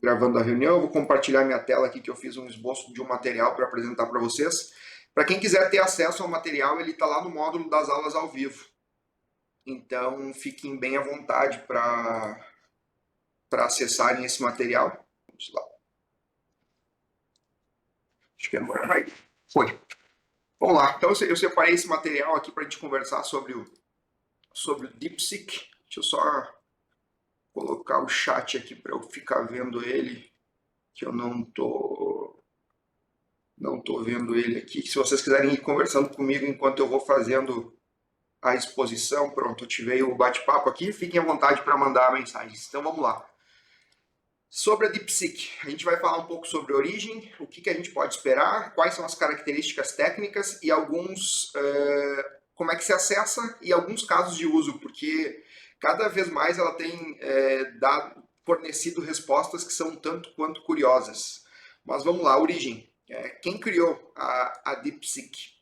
gravando a reunião. Eu vou compartilhar minha tela aqui que eu fiz um esboço de um material para apresentar para vocês. Para quem quiser ter acesso ao material, ele está lá no módulo das aulas ao vivo. Então, fiquem bem à vontade para acessarem esse material. Vamos lá. Acho que agora vai. Foi. Vamos lá. Então, eu separei esse material aqui para a gente conversar sobre o DeepSeek. Deixa eu só colocar o chat aqui para eu ficar vendo ele, que eu não tô vendo ele aqui. Se vocês quiserem ir conversando comigo enquanto eu vou fazendo a exposição, pronto, ativei o bate-papo aqui, fiquem à vontade para mandar mensagens. Então vamos lá. Sobre a DeepSeek, a gente vai falar um pouco sobre a origem, o que a gente pode esperar, quais são as características técnicas e alguns como é que se acessa e alguns casos de uso, porque cada vez mais ela tem fornecido respostas que são tanto quanto curiosas. Mas vamos lá, origem. Quem criou a DeepSeek?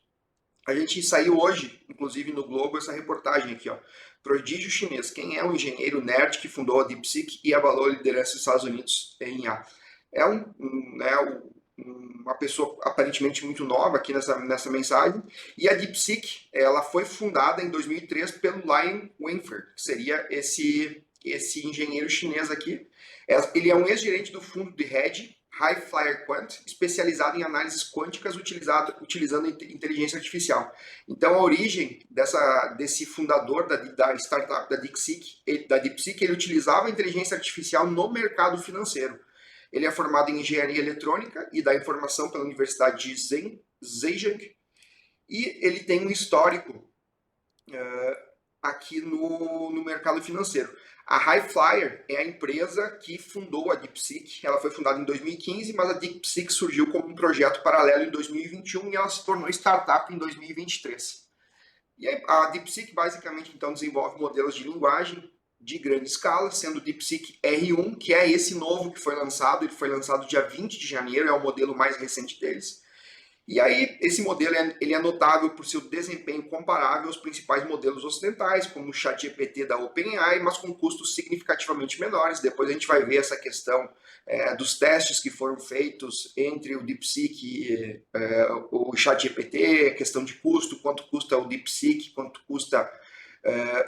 A gente saiu hoje, inclusive no Globo, essa reportagem aqui, ó. Prodígio chinês. Quem é o engenheiro nerd que fundou a DeepSeek e abalou a liderança dos Estados Unidos em IA? É uma pessoa aparentemente muito nova aqui nessa mensagem. E a DeepSeek, ela foi fundada em 2003 pelo Lion Wenfer, que seria esse engenheiro chinês aqui. Ele é um ex-gerente do fundo de hedge High Flyer Quant, especializado em análises quânticas utilizando inteligência artificial. Então, a origem desse fundador da startup da DeepSeek, ele utilizava a inteligência artificial no mercado financeiro. Ele é formado em engenharia eletrônica e da informação pela Universidade de Zhejiang, e ele tem um histórico aqui no mercado financeiro. A High Flyer é a empresa que fundou a DeepSeek. Ela foi fundada em 2015, mas a DeepSeek surgiu como um projeto paralelo em 2021 e ela se tornou startup em 2023. E a DeepSeek basicamente então desenvolve modelos de linguagem de grande escala, sendo o DeepSeek R1, que é esse novo que foi lançado. Ele foi lançado dia 20 de janeiro, é o modelo mais recente deles. E aí, esse modelo ele é notável por seu desempenho comparável aos principais modelos ocidentais, como o ChatGPT da OpenAI, mas com custos significativamente menores. Depois a gente vai ver essa questão dos testes que foram feitos entre o DeepSeek e o ChatGPT, a questão de custo, quanto custa o DeepSeek, quanto custa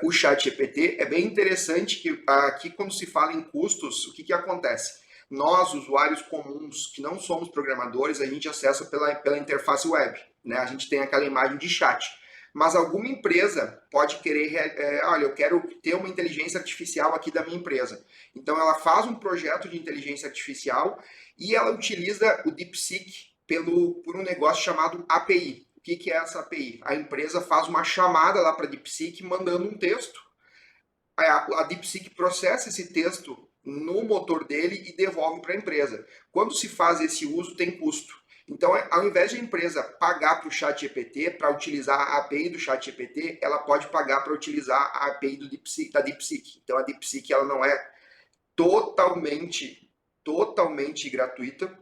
o ChatGPT. É bem interessante que aqui, quando se fala em custos, o que acontece? Nós, usuários comuns, que não somos programadores, a gente acessa pela interface web, né? A gente tem aquela imagem de chat. Mas alguma empresa pode querer, olha, eu quero ter uma inteligência artificial aqui da minha empresa. Então ela faz um projeto de inteligência artificial e ela utiliza o DeepSeek por um negócio chamado API. O que é essa API? A empresa faz uma chamada lá para a DeepSeek mandando um texto. A DeepSeek processa esse texto no motor dele e devolve para a empresa. Quando se faz esse uso, tem custo. Então, ao invés de a empresa pagar para o ChatGPT para utilizar a API do ChatGPT, ela pode pagar para utilizar a API da DeepSeek. Então, a DeepSeek ela não é totalmente gratuita,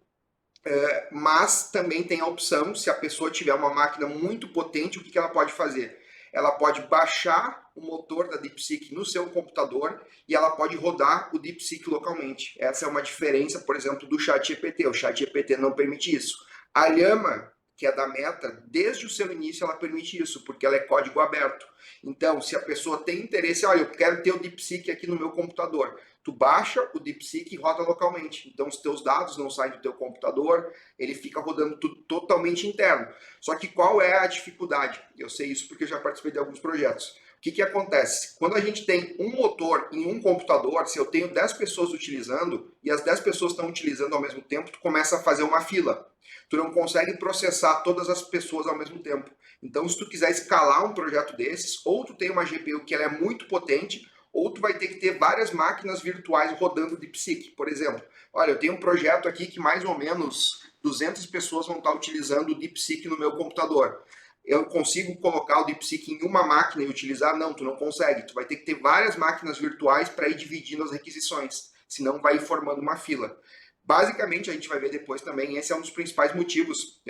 mas também tem a opção, se a pessoa tiver uma máquina muito potente, o que ela pode fazer? Ela pode baixar o motor da DeepSeek no seu computador e ela pode rodar o DeepSeek localmente. Essa é uma diferença, por exemplo, do ChatGPT. O ChatGPT não permite isso. A Llama, que é da Meta, desde o seu início ela permite isso, porque ela é código aberto. Então, se a pessoa tem interesse, olha, eu quero ter o DeepSeek aqui no meu computador, tu baixa o DeepSeek e roda localmente. Então, os teus dados não saem do teu computador, ele fica rodando tudo totalmente interno. Só que qual é a dificuldade? Eu sei isso porque eu já participei de alguns projetos. O que acontece? Quando a gente tem um motor em um computador, se eu tenho 10 pessoas utilizando e as 10 pessoas estão utilizando ao mesmo tempo, tu começa a fazer uma fila. Tu não consegue processar todas as pessoas ao mesmo tempo. Então, se tu quiser escalar um projeto desses, ou tu tem uma GPU que ela é muito potente, ou tu vai ter que ter várias máquinas virtuais rodando DeepSeek. Por exemplo, olha, eu tenho um projeto aqui que mais ou menos 200 pessoas vão estar utilizando o DeepSeek no meu computador. Eu consigo colocar o DeepSeek em uma máquina e utilizar? Não, tu não consegue. Tu vai ter que ter várias máquinas virtuais para ir dividindo as requisições, senão vai formando uma fila. Basicamente, a gente vai ver depois também, esse é um dos principais motivos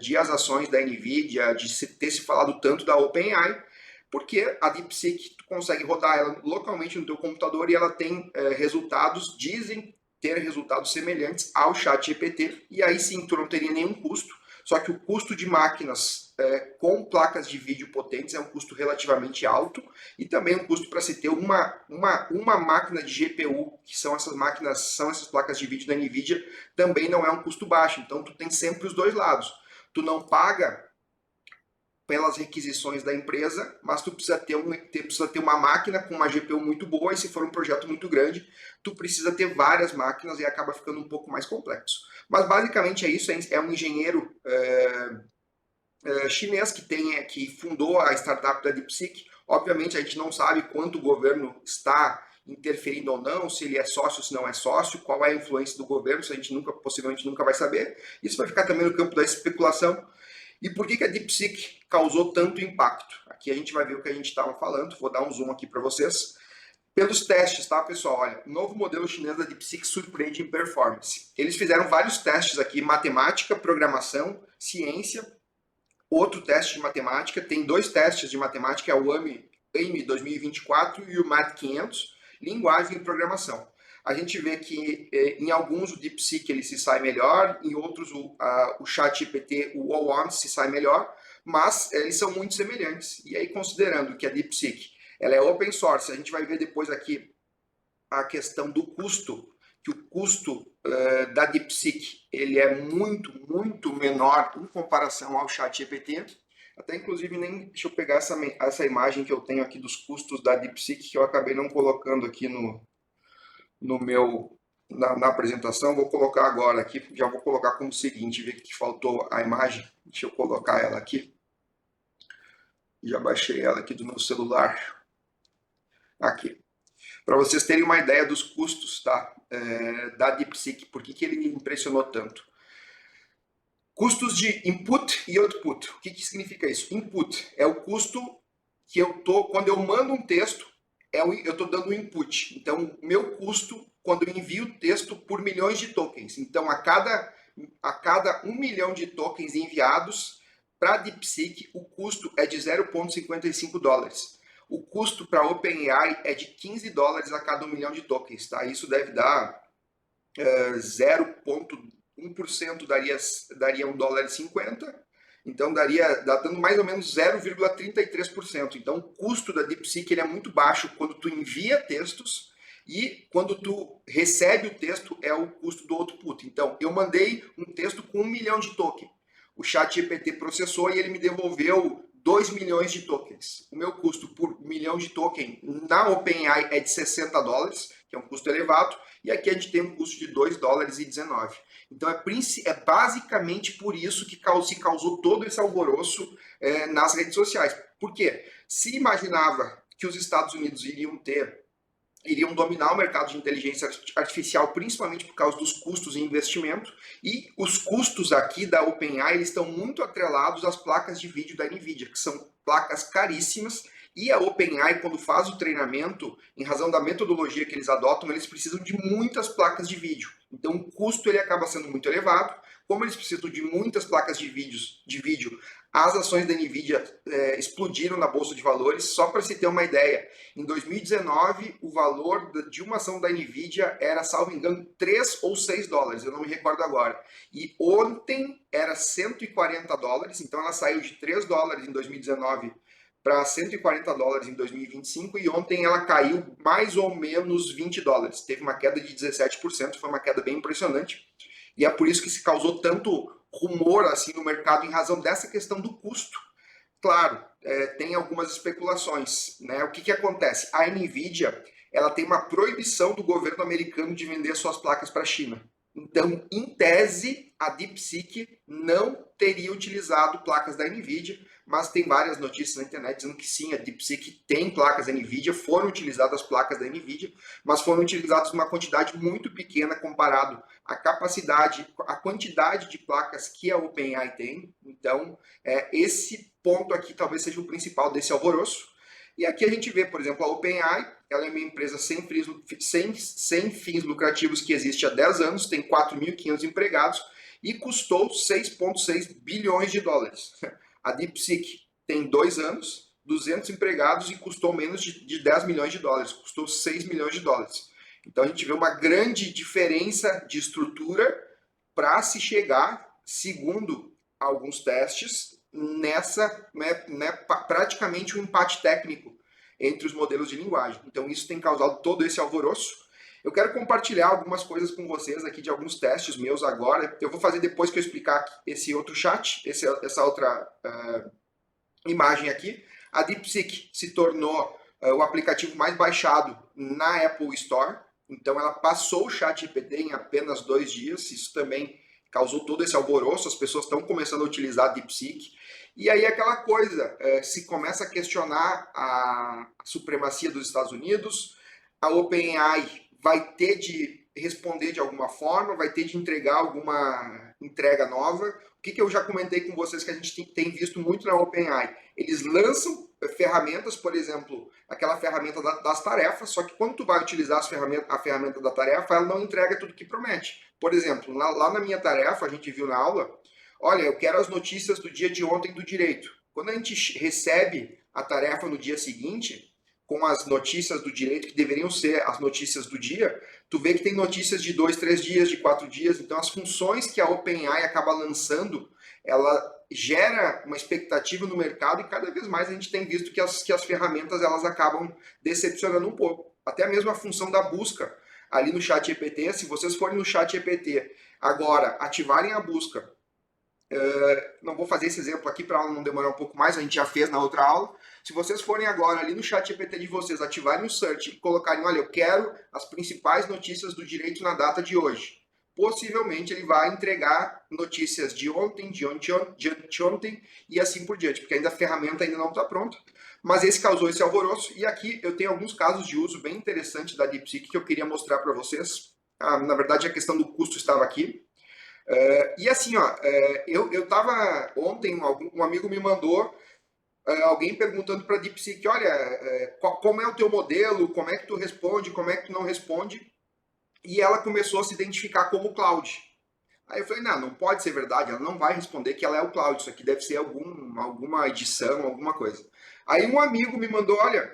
de as ações da NVIDIA, de ter se falado tanto da OpenAI, porque a DeepSeek, tu consegue rodar ela localmente no teu computador e ela tem resultados, dizem ter resultados semelhantes ao ChatGPT, e aí sim tu não teria nenhum custo, só que o custo de máquinas com placas de vídeo potentes é um custo relativamente alto, e também um custo para se ter uma máquina de GPU, que são essas máquinas, são essas placas de vídeo da NVIDIA, também não é um custo baixo, então tu tem sempre os dois lados. Tu não paga pelas requisições da empresa, mas tu precisa ter uma máquina com uma GPU muito boa, e se for um projeto muito grande, tu precisa ter várias máquinas e acaba ficando um pouco mais complexo. Mas basicamente é isso, é um engenheiro chinês que fundou a startup da DeepSeek. Obviamente a gente não sabe quanto o governo está interferindo ou não, se ele é sócio, se não é sócio, qual é a influência do governo, isso a gente possivelmente nunca vai saber. Isso vai ficar também no campo da especulação. E por que a DeepSeek causou tanto impacto? Aqui a gente vai ver o que a gente estava falando, vou dar um zoom aqui para vocês. Pelos testes, tá, pessoal? Olha, o novo modelo chinês da DeepSeek surpreende em performance. Eles fizeram vários testes aqui, matemática, programação, ciência, outro teste de matemática, tem 2 testes de matemática, é o AIME 2024 e o Math 500, linguagem e programação. A gente vê que em alguns o DeepSeek ele se sai melhor, em outros o ChatGPT, o o1 se sai melhor, mas eles são muito semelhantes. E aí, considerando que a DeepSeek ela é open source, a gente vai ver depois aqui a questão do custo, que o custo da DeepSeek ele é muito menor em comparação ao ChatGPT. Até inclusive, deixa eu pegar essa imagem que eu tenho aqui dos custos da DeepSeek, que eu acabei não colocando aqui na apresentação. Vou colocar agora aqui, já vou colocar como seguinte, ver que faltou a imagem. Deixa eu colocar ela aqui. Já baixei ela aqui do meu celular. Aqui. Para vocês terem uma ideia dos custos, tá? Da DeepSeek, por que ele impressionou tanto? Custos de input e output. O que significa isso? Input é o custo que quando eu mando um texto, eu estou dando um input. Então, meu custo quando eu envio o texto por milhões de tokens. Então, a cada 1 milhão de tokens enviados para a DeepSeek, o custo é de 0,55 dólares. O custo para a OpenAI é de 15 dólares a cada 1 milhão de tokens. Tá? Isso deve dar 0,1% daria $1,50. Então, dando mais ou menos 0,33%. Então, o custo da DeepSeek ele é muito baixo quando tu envia textos, e quando tu recebe o texto é o custo do output. Então, eu mandei um texto com 1 milhão de tokens. O ChatGPT processou e ele me devolveu 2 milhões de tokens. O meu custo por 1 milhão de token na OpenAI é de 60 dólares, que é um custo elevado, e aqui a gente tem um custo de 2 dólares e 19. Então é basicamente por isso que se causou todo esse alvoroço nas redes sociais. Por quê? Se imaginava que os Estados Unidos iriam dominar o mercado de inteligência artificial, principalmente por causa dos custos e investimento, e os custos aqui da OpenAI eles estão muito atrelados às placas de vídeo da NVIDIA, que são placas caríssimas, e a OpenAI, quando faz o treinamento, em razão da metodologia que eles adotam, eles precisam de muitas placas de vídeo. Então o custo ele acaba sendo muito elevado. Como eles precisam de muitas placas de vídeo, as ações da NVIDIA explodiram na Bolsa de Valores. Só para se ter uma ideia, em 2019, o valor de uma ação da NVIDIA era, salvo engano, 3 ou 6 dólares, eu não me recordo agora. E ontem era 140 dólares, então ela saiu de 3 dólares em 2019 para 140 dólares em 2025, e ontem ela caiu mais ou menos 20 dólares. Teve uma queda de 17%, foi uma queda bem impressionante. E é por isso que se causou tanto rumor assim no mercado em razão dessa questão do custo. Claro, tem algumas especulações, né? O que acontece? A NVIDIA ela tem uma proibição do governo americano de vender suas placas para a China. Então, em tese, a DeepSeek não teria utilizado placas da NVIDIA, mas tem várias notícias na internet dizendo que sim, a DeepSeek tem placas da NVIDIA, foram utilizadas placas da NVIDIA, mas foram utilizadas uma quantidade muito pequena comparado à capacidade, à quantidade de placas que a OpenAI tem. Então, esse ponto aqui talvez seja o principal desse alvoroço. E aqui a gente vê, por exemplo, a OpenAI, ela é uma empresa sem fins lucrativos que existe há 10 anos, tem 4.500 empregados e custou 6,6 bilhões de dólares. A DeepSeek tem 2 anos, 200 empregados e custou menos de 10 milhões de dólares, custou 6 milhões de dólares. Então a gente vê uma grande diferença de estrutura para se chegar, segundo alguns testes, nessa, praticamente um empate técnico entre os modelos de linguagem. Então isso tem causado todo esse alvoroço. Eu quero compartilhar algumas coisas com vocês aqui de alguns testes meus agora. Eu vou fazer depois que eu explicar esse outro chat, essa outra imagem aqui. A DeepSeek se tornou o aplicativo mais baixado na Apple Store. Então ela passou o ChatGPT em apenas 2 dias. Isso também causou todo esse alvoroço. As pessoas estão começando a utilizar a DeepSeek. E aí aquela coisa, se começa a questionar a supremacia dos Estados Unidos. A OpenAI vai ter de responder de alguma forma, vai ter de entregar alguma entrega nova. O que eu já comentei com vocês que a gente tem visto muito na OpenAI? Eles lançam ferramentas, por exemplo, aquela ferramenta das tarefas, só que quando tu vai utilizar a ferramenta da tarefa, ela não entrega tudo que promete. Por exemplo, lá na minha tarefa, a gente viu na aula, olha, eu quero as notícias do dia de ontem do direito. Quando a gente recebe a tarefa no dia seguinte, com as notícias do direito, que deveriam ser as notícias do dia, tu vê que tem notícias de 2, 3 dias, de 4 dias. Então, as funções que a OpenAI acaba lançando, ela gera uma expectativa no mercado e cada vez mais a gente tem visto que as ferramentas elas acabam decepcionando um pouco. Até mesmo a função da busca ali no ChatGPT, se vocês forem no ChatGPT agora, ativarem a busca, não vou fazer esse exemplo aqui para não demorar um pouco mais, a gente já fez na outra aula. Se vocês forem agora ali no ChatGPT de vocês, ativarem o search e colocarem, olha, eu quero as principais notícias do direito na data de hoje, possivelmente ele vai entregar notícias de ontem, de ontem e assim por diante, porque ainda a ferramenta ainda não está pronta. Mas esse causou esse alvoroço e aqui eu tenho alguns casos de uso bem interessantes da DeepSeek que eu queria mostrar para vocês. Na verdade, a questão do custo estava aqui. E assim, ó, eu tava ontem, um amigo me mandou alguém perguntando para a DeepSeek, olha, como é o teu modelo, como é que tu responde, como é que tu não responde, e ela começou a se identificar como cloud. Aí eu falei, não pode ser verdade, ela não vai responder que ela é o cloud, isso aqui deve ser alguma edição, alguma coisa. Aí um amigo me mandou, olha,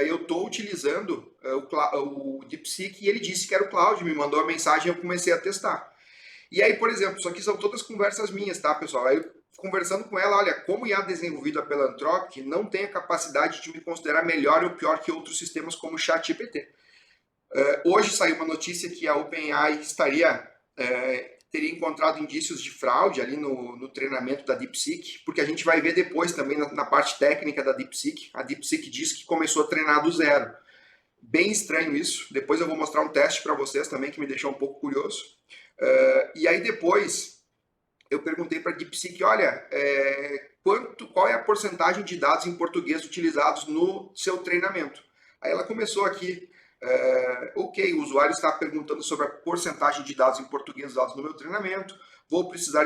eu estou utilizando o DeepSeek e ele disse que era o cloud, me mandou a mensagem e eu comecei a testar. E aí, por exemplo, isso aqui são todas conversas minhas, tá, pessoal? Aí, conversando com ela, olha, como IA desenvolvida pela Anthropic não tem a capacidade de me considerar melhor ou pior que outros sistemas como o ChatGPT. Hoje saiu uma notícia que a OpenAI teria encontrado indícios de fraude ali no treinamento da DeepSeek, porque a gente vai ver depois também na parte técnica da DeepSeek. A DeepSeek diz que começou a treinar do zero. Bem estranho isso. Depois eu vou mostrar um teste para vocês também que me deixou um pouco curioso. E aí depois eu perguntei para a DeepSeek, olha, qual é a porcentagem de dados em português utilizados no seu treinamento? Aí ela começou aqui, ok, o usuário está perguntando sobre a porcentagem de dados em português usados no meu treinamento, vou precisar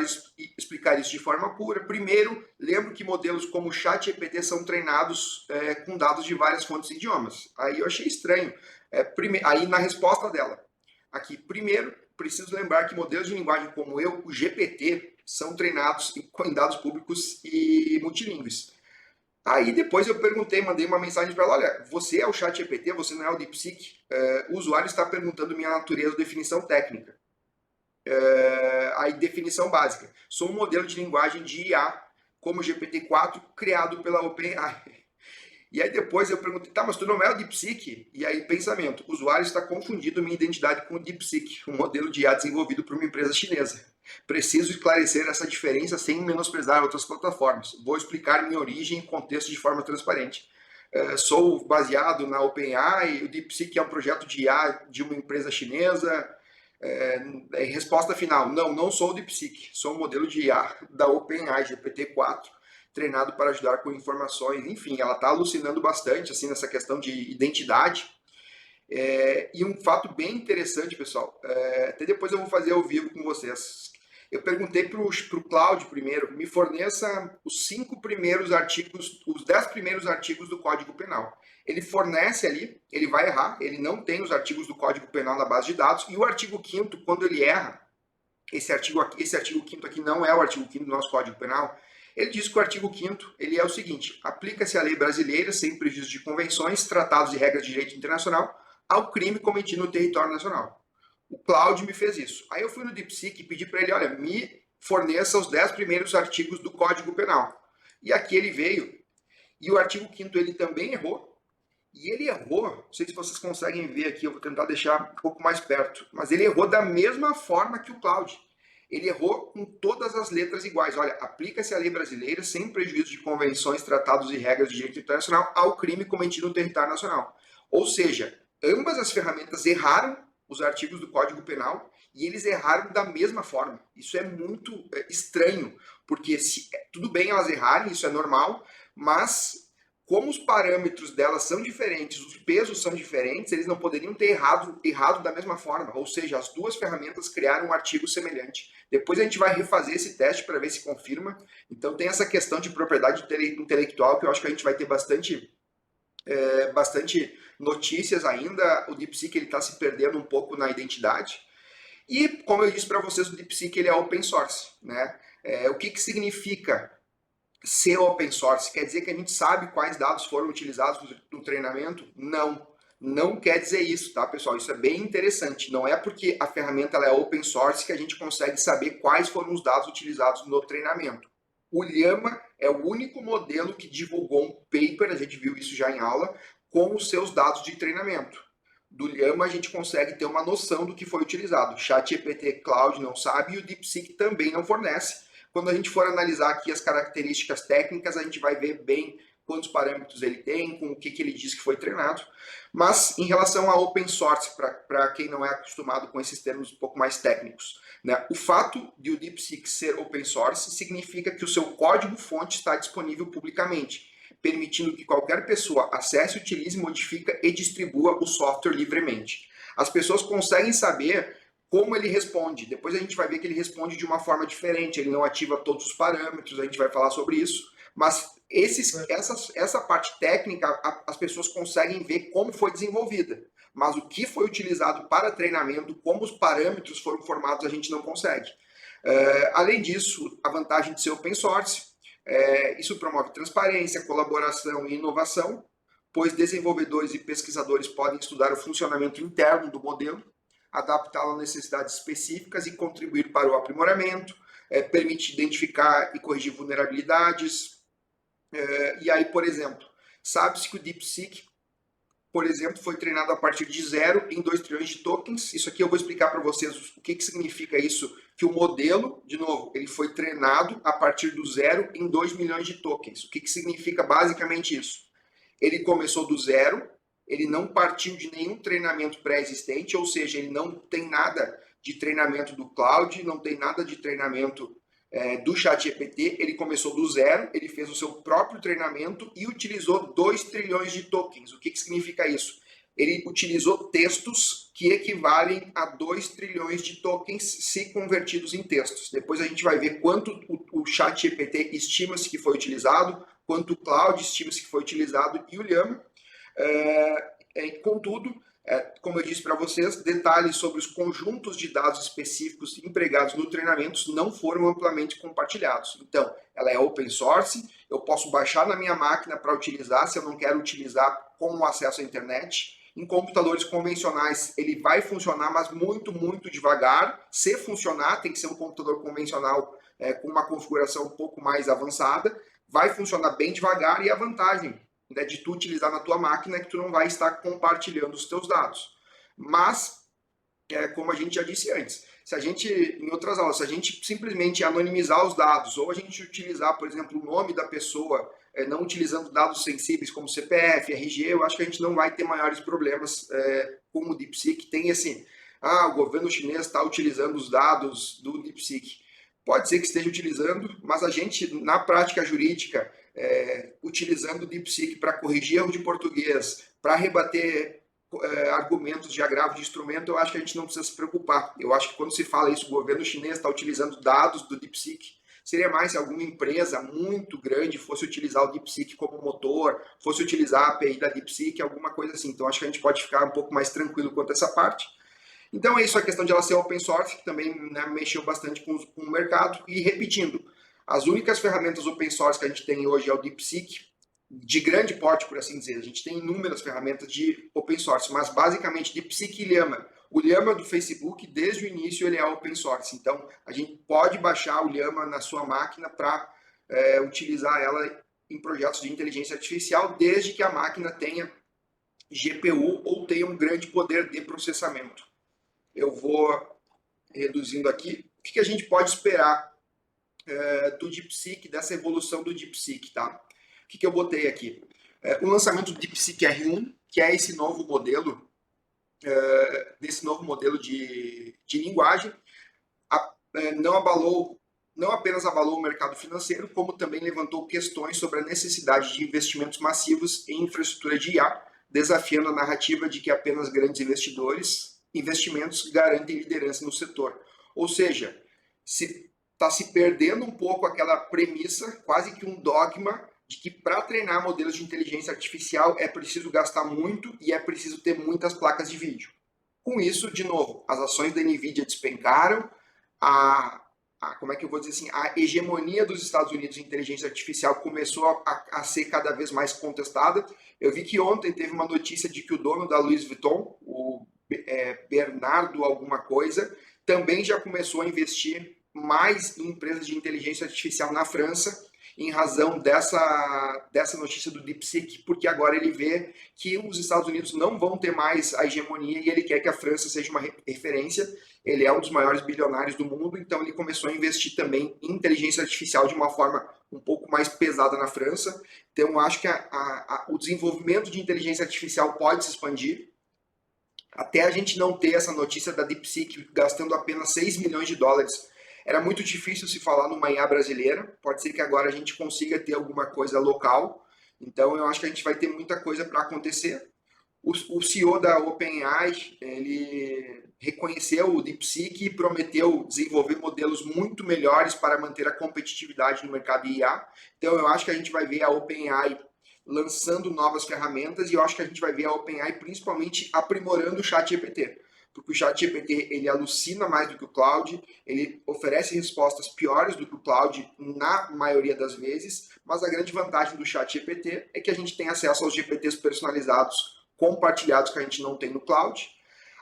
explicar isso de forma pura. Primeiro, lembro que modelos como o ChatGPT são treinados com dados de várias fontes e idiomas. Aí eu achei estranho. Aí na resposta dela, aqui, primeiro, preciso lembrar que modelos de linguagem como o GPT, são treinados em dados públicos e multilingües. Aí depois eu perguntei, mandei uma mensagem para ela, olha, você é o ChatGPT, você não é o DeepSeek? O usuário está perguntando minha natureza ou definição técnica. Aí definição básica. Sou um modelo de linguagem de IA, como o GPT-4, criado pela OpenAI. E aí depois eu perguntei, tá, mas tu não é o DeepSeek? E aí, pensamento, o usuário está confundindo minha identidade com o DeepSeek, um modelo de IA desenvolvido por uma empresa chinesa. Preciso esclarecer essa diferença sem menosprezar outras plataformas. Vou explicar minha origem e contexto de forma transparente. Sou baseado na OpenAI, o DeepSeek é um projeto de IA de uma empresa chinesa. Resposta final, não sou o DeepSeek, sou um modelo de IA da OpenAI, GPT-4, treinado para ajudar com informações. Enfim, ela está alucinando bastante assim nessa questão de identidade. E um fato bem interessante, pessoal, até depois eu vou fazer ao vivo com vocês. Eu perguntei para o Cláudio primeiro, me forneça os 5 primeiros artigos, os 10 primeiros artigos do Código Penal. Ele fornece ali, ele vai errar, ele não tem os artigos do Código Penal na base de dados, e o artigo 5º, quando ele erra, esse artigo 5º aqui não é o artigo 5º do nosso Código Penal, ele diz que o artigo 5º ele é o seguinte, aplica-se a lei brasileira sem prejuízo de convenções, tratados e regras de direito internacional, ao crime cometido no território nacional. O Cláudio me fez isso. Aí eu fui no DeepSeek e pedi para ele, olha, me forneça os 10 primeiros artigos do Código Penal. E aqui ele veio, e o artigo 5º ele também errou, e ele errou, não sei se vocês conseguem ver aqui, eu vou tentar deixar um pouco mais perto, mas ele errou da mesma forma que o Cláudio. Ele errou com todas as letras iguais. Olha, aplica-se a lei brasileira sem prejuízo de convenções, tratados e regras de direito internacional ao crime cometido no território nacional. Ou seja, ambas as ferramentas erraram os artigos do Código Penal e eles erraram da mesma forma. Isso é muito estranho, porque tudo bem elas errarem, isso é normal, mas como os parâmetros delas são diferentes, os pesos são diferentes, eles não poderiam ter errado da mesma forma. Ou seja, as duas ferramentas criaram um artigo semelhante. Depois a gente vai refazer esse teste para ver se confirma. Então tem essa questão de propriedade intelectual que eu acho que a gente vai ter bastante notícias ainda. O DeepSeek está se perdendo um pouco na identidade. E, como eu disse para vocês, o DeepSeek ele é open source, né? O que significa ser open source? Quer dizer que a gente sabe quais dados foram utilizados no treinamento? Não, não quer dizer isso, tá, pessoal? Isso é bem interessante. Não é porque a ferramenta ela é open source que a gente consegue saber quais foram os dados utilizados no treinamento. O Llama é o único modelo que divulgou um paper, a gente viu isso já em aula, com os seus dados de treinamento. Do Llama a gente consegue ter uma noção do que foi utilizado. O ChatGPT Cloud não sabe e o DeepSeek também não fornece. Quando a gente for analisar aqui as características técnicas, a gente vai ver bem quantos parâmetros ele tem, com o que ele diz que foi treinado. Mas em relação a open source, para quem não é acostumado com esses termos um pouco mais técnicos, né, o fato de o DeepSeek ser open source significa que o seu código-fonte está disponível publicamente, permitindo que qualquer pessoa acesse, utilize, modifique e distribua o software livremente. As pessoas conseguem saber como ele responde. Depois a gente vai ver que ele responde de uma forma diferente, ele não ativa todos os parâmetros, a gente vai falar sobre isso, mas essa parte técnica, as pessoas conseguem ver como foi desenvolvida, mas o que foi utilizado para treinamento, como os parâmetros foram formados, a gente não consegue. Além disso, a vantagem de ser open source, isso promove transparência, colaboração e inovação, pois desenvolvedores e pesquisadores podem estudar o funcionamento interno do modelo, adaptá-lo a necessidades específicas e contribuir para o aprimoramento, permite identificar e corrigir vulnerabilidades. E aí, por exemplo, sabe-se que o DeepSeek, por exemplo, foi treinado a partir de 0 em 2 trilhões de tokens. Isso aqui eu vou explicar para vocês o que significa isso, que o modelo, de novo, ele foi treinado a partir do 0 em 2 milhões de tokens. O que significa basicamente isso? Ele começou do 0, ele não partiu de nenhum treinamento pré-existente, ou seja, ele não tem nada de treinamento do cloud, não tem nada de treinamento do ChatGPT, ele começou do 0, ele fez o seu próprio treinamento e utilizou 2 trilhões de tokens. O que significa isso? Ele utilizou textos que equivalem a 2 trilhões de tokens se convertidos em textos. Depois a gente vai ver quanto o ChatGPT estima-se que foi utilizado, quanto o Cloud estima-se que foi utilizado e o Llama. Contudo, como eu disse para vocês, detalhes sobre os conjuntos de dados específicos empregados no treinamento não foram amplamente compartilhados. Então, ela é open source, eu posso baixar na minha máquina para utilizar, se eu não quero utilizar com acesso à internet. Em computadores convencionais, ele vai funcionar, mas muito, muito devagar. Se funcionar, tem que ser um computador convencional com uma configuração um pouco mais avançada. Vai funcionar bem devagar e a vantagem de tu utilizar na tua máquina é que tu não vai estar compartilhando os teus dados. Mas, como a gente já disse antes, se a gente, em outras aulas, se a gente simplesmente anonimizar os dados, ou a gente utilizar, por exemplo, o nome da pessoa, não utilizando dados sensíveis como CPF, RG, eu acho que a gente não vai ter maiores problemas com o DeepSeek. Tem assim, o governo chinês está utilizando os dados do DeepSeek. Pode ser que esteja utilizando, mas a gente, na prática jurídica, utilizando o DeepSeek para corrigir erro de português, para rebater argumentos de agravo de instrumento, eu acho que a gente não precisa se preocupar. Eu acho que quando se fala isso, o governo chinês está utilizando dados do DeepSeek, seria mais se alguma empresa muito grande fosse utilizar o DeepSeek como motor, fosse utilizar a API da DeepSeek, alguma coisa assim. Então acho que a gente pode ficar um pouco mais tranquilo quanto a essa parte. Então é isso, a questão de ela ser open source, que também mexeu bastante com o mercado. E repetindo, as únicas ferramentas open source que a gente tem hoje é o DeepSeek, de grande porte, por assim dizer. A gente tem inúmeras ferramentas de open source, mas basicamente DeepSeek e Llama. O Llama do Facebook, desde o início, ele é open source. Então, a gente pode baixar o Llama na sua máquina para utilizar ela em projetos de inteligência artificial, desde que a máquina tenha GPU ou tenha um grande poder de processamento. Eu vou reduzindo aqui. O que a gente pode esperar do DeepSeek, dessa evolução do DeepSeek, tá? O que eu botei aqui? O lançamento do DeepSeek R1, que é esse novo modelo, desse novo modelo de linguagem, não apenas abalou o mercado financeiro, como também levantou questões sobre a necessidade de investimentos massivos em infraestrutura de IA, desafiando a narrativa de que apenas grandes investimentos garantem liderança no setor. Ou seja, está se perdendo um pouco aquela premissa, quase que um dogma, de que para treinar modelos de inteligência artificial é preciso gastar muito e é preciso ter muitas placas de vídeo. Com isso, de novo, as ações da NVIDIA despencaram, como é que eu vou dizer assim, a hegemonia dos Estados Unidos em inteligência artificial começou a ser cada vez mais contestada. Eu vi que ontem teve uma notícia de que o dono da Louis Vuitton, o Bernardo alguma coisa, também já começou a investir mais em empresas de inteligência artificial na França, em razão dessa notícia do DeepSeek, porque agora ele vê que os Estados Unidos não vão ter mais a hegemonia e ele quer que a França seja uma referência. Ele é um dos maiores bilionários do mundo, então ele começou a investir também em inteligência artificial de uma forma um pouco mais pesada na França. Então eu acho que o desenvolvimento de inteligência artificial pode se expandir. Até a gente não ter essa notícia da DeepSeek gastando apenas 6 milhões de dólares, era muito difícil se falar numa IA brasileira. Pode ser que agora a gente consiga ter alguma coisa local. Então eu acho que a gente vai ter muita coisa para acontecer. O CEO da OpenAI, ele reconheceu o DeepSeek e prometeu desenvolver modelos muito melhores para manter a competitividade no mercado de IA. Então eu acho que a gente vai ver a OpenAI lançando novas ferramentas e eu acho que a gente vai ver a OpenAI principalmente aprimorando o ChatGPT. Porque o ChatGPT ele alucina mais do que o Claude, ele oferece respostas piores do que o Claude na maioria das vezes, mas a grande vantagem do ChatGPT é que a gente tem acesso aos GPTs personalizados compartilhados que a gente não tem no Cloud.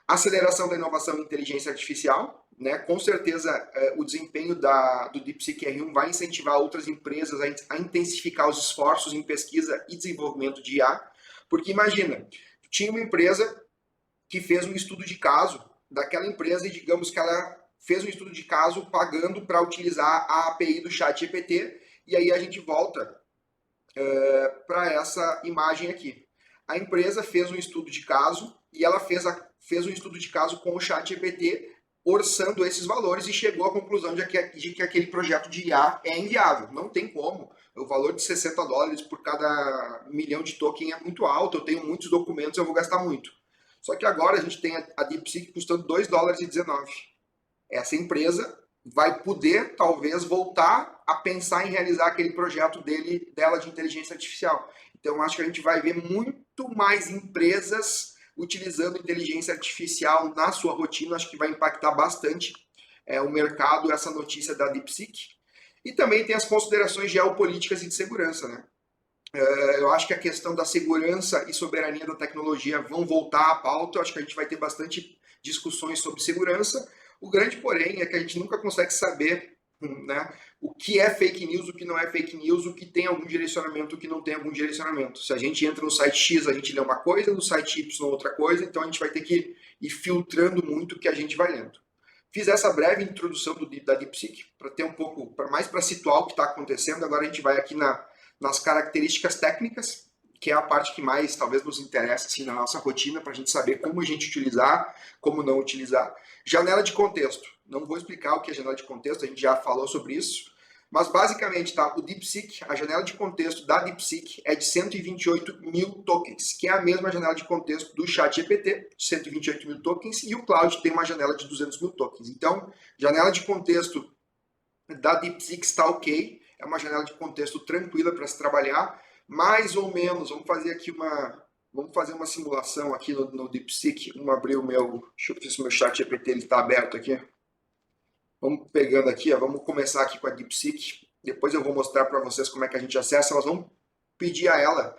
Aceleração da inovação em inteligência artificial, né? Com certeza o desempenho do DeepSeek R1 vai incentivar outras empresas a intensificar os esforços em pesquisa e desenvolvimento de IA, porque imagina, tinha uma empresa que fez um estudo de caso daquela empresa e digamos que ela fez um estudo de caso pagando para utilizar a API do ChatGPT e aí a gente volta para essa imagem aqui. A empresa fez um estudo de caso e ela fez um estudo de caso com o ChatGPT orçando esses valores e chegou à conclusão de que aquele projeto de IA é inviável. Não tem como. O valor de 60 dólares por cada milhão de token é muito alto, eu tenho muitos documentos, eu vou gastar muito. Só que agora a gente tem a DeepSeek custando 2 dólares e 19. Essa empresa vai poder, talvez, voltar a pensar em realizar aquele projeto dela de inteligência artificial. Então, acho que a gente vai ver muito mais empresas utilizando inteligência artificial na sua rotina. Acho que vai impactar bastante o mercado, essa notícia da DeepSeek. E também tem as considerações geopolíticas e de segurança, né? Eu acho que a questão da segurança e soberania da tecnologia vão voltar à pauta. Eu acho que a gente vai ter bastante discussões sobre segurança. O grande porém é que a gente nunca consegue saber, né, o que é fake news, o que não é fake news, o que tem algum direcionamento, o que não tem algum direcionamento. Se a gente entra no site X, a gente lê uma coisa, no site Y outra coisa, então a gente vai ter que ir filtrando muito o que a gente vai lendo. Fiz essa breve introdução da DeepSeek para ter um pouco, mais para situar o que está acontecendo. Agora a gente vai aqui nas características técnicas, que é a parte que mais talvez nos interessa assim, na nossa rotina, para a gente saber como a gente utilizar, como não utilizar. Janela de contexto. Não vou explicar o que é janela de contexto, a gente já falou sobre isso. Mas basicamente, tá, o DeepSeek, a janela de contexto da DeepSeek é de 128 mil tokens, que é a mesma janela de contexto do ChatGPT, 128 mil tokens, e o Cloud tem uma janela de 200 mil tokens. Então, janela de contexto da DeepSeek está ok, é uma janela de contexto tranquila para se trabalhar, mais ou menos, vamos fazer uma simulação aqui no DeepSeek, vamos abrir deixa eu ver se o meu ChatGPT está aberto aqui. Vamos pegando aqui, vamos começar aqui com a DeepSeek, depois eu vou mostrar para vocês como é que a gente acessa, pedi a ela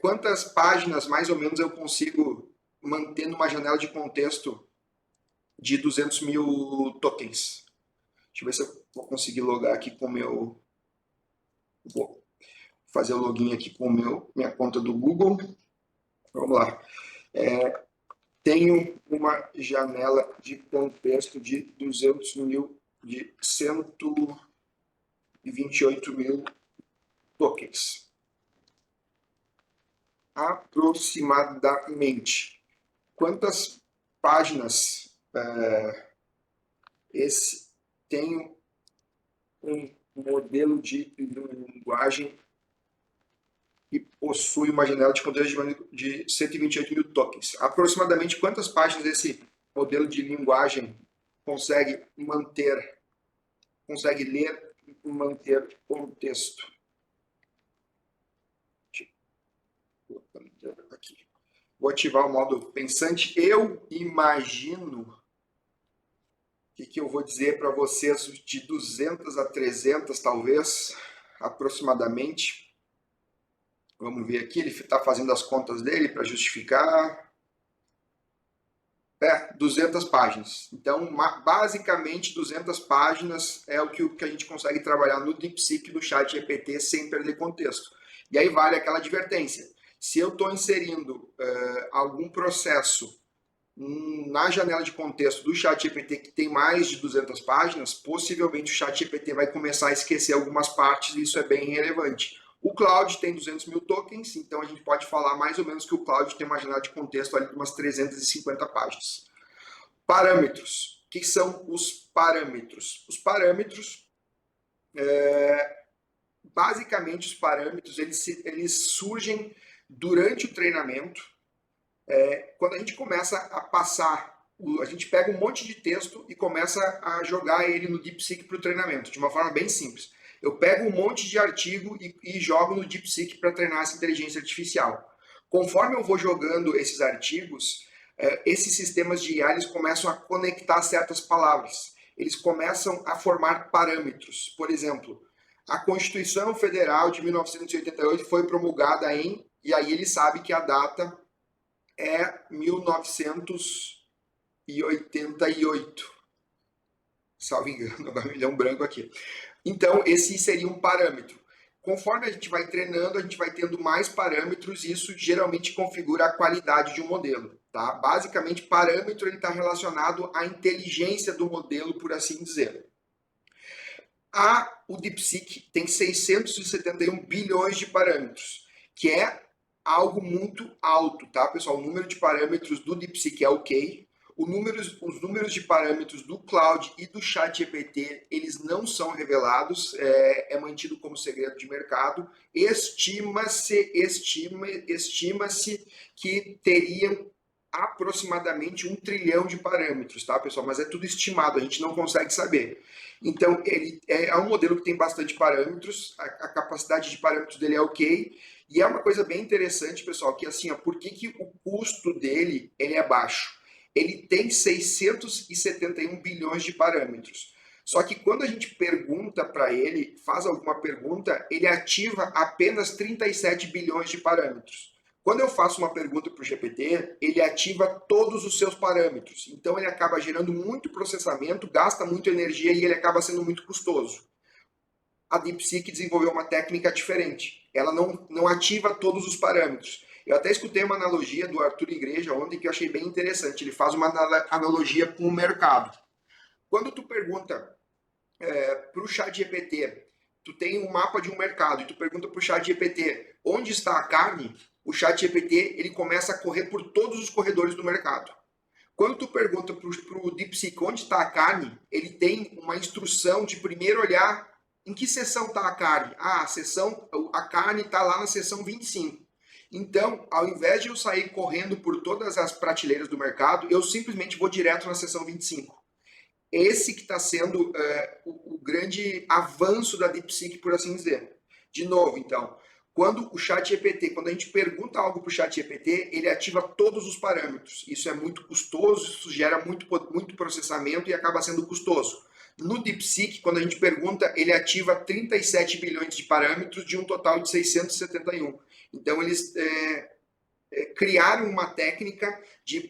quantas páginas mais ou menos eu consigo manter numa janela de contexto de 200 mil tokens. Deixa eu ver se eu vou conseguir logar aqui com o meu... Vou fazer o login aqui com minha conta do Google. Vamos lá. Tenho uma janela de contexto de 200 mil, de 128 mil tokens. Aproximadamente. Quantas páginas tenho um modelo de linguagem que possui uma janela de contexto de 128 mil tokens. Aproximadamente quantas páginas esse modelo de linguagem consegue ler e manter contexto? Aqui. Vou ativar o modo pensante. Eu imagino que eu vou dizer para vocês de 200 a 300, talvez, aproximadamente. Vamos ver aqui, ele está fazendo as contas dele para justificar. 200 páginas. Então, basicamente, 200 páginas é o que a gente consegue trabalhar no DeepSeek, no ChatGPT, sem perder contexto. E aí vale aquela advertência. Se eu estou inserindo algum processo na janela de contexto do ChatGPT que tem mais de 200 páginas, possivelmente o ChatGPT vai começar a esquecer algumas partes e isso é bem relevante. O Claude tem 200 mil tokens, então a gente pode falar mais ou menos que o Claude tem uma janela de contexto ali de umas 350 páginas. Parâmetros. O que são os parâmetros? Os parâmetros, basicamente os parâmetros, eles surgem durante o treinamento. Quando a gente começa a passar, a gente pega um monte de texto e começa a jogar ele no DeepSeek para o treinamento, de uma forma bem simples. Eu pego um monte de artigo e jogo no DeepSeek para treinar essa inteligência artificial. Conforme eu vou jogando esses artigos, esses sistemas de IA eles começam a conectar certas palavras. Eles começam a formar parâmetros. Por exemplo, a Constituição Federal de 1988 foi promulgada e aí ele sabe que a data é 1988. Salvo engano, agora me deu um branco aqui. Então, esse seria um parâmetro. Conforme a gente vai treinando, a gente vai tendo mais parâmetros e isso geralmente configura a qualidade de um modelo. Tá? Basicamente, parâmetro está relacionado à inteligência do modelo, por assim dizer. O DeepSeek tem 671 bilhões de parâmetros, que é algo muito alto, tá, pessoal? O número de parâmetros do DeepSeek é ok. Os números de parâmetros do Claude e do ChatGPT, eles não são revelados, é mantido como segredo de mercado. Estima-se que teriam aproximadamente 1 trilhão de parâmetros, tá, pessoal? Mas é tudo estimado, a gente não consegue saber. Então, ele é um modelo que tem bastante parâmetros, a capacidade de parâmetros dele é ok, e é uma coisa bem interessante, pessoal, que assim, por que o custo dele ele é baixo? Ele tem 671 bilhões de parâmetros. Só que quando a gente pergunta para ele, faz alguma pergunta, ele ativa apenas 37 bilhões de parâmetros. Quando eu faço uma pergunta para o GPT, ele ativa todos os seus parâmetros. Então ele acaba gerando muito processamento, gasta muita energia e ele acaba sendo muito custoso. A DeepSeek desenvolveu uma técnica diferente. Ela não ativa todos os parâmetros. Eu até escutei uma analogia do Arthur Igreja ontem que eu achei bem interessante. Ele faz uma analogia com o mercado. Quando tu pergunta para o ChatGPT, tu tem um mapa de um mercado e tu pergunta para o ChatGPT onde está a carne, o ChatGPT ele começa a correr por todos os corredores do mercado. Quando tu pergunta para o DeepSeek onde está a carne, ele tem uma instrução de primeiro olhar em que seção está a carne. A carne está lá na seção 25. Então, ao invés de eu sair correndo por todas as prateleiras do mercado, eu simplesmente vou direto na seção 25. Esse que está sendo o grande avanço da DeepSeek, por assim dizer. De novo, então, Quando o ChatGPT, quando a gente pergunta algo para o ChatGPT, ele ativa todos os parâmetros. Isso é muito custoso, isso gera muito processamento e acaba sendo custoso. No DeepSeek, quando a gente pergunta, ele ativa 37 bilhões de parâmetros de um total de 671. Então, eles criaram uma técnica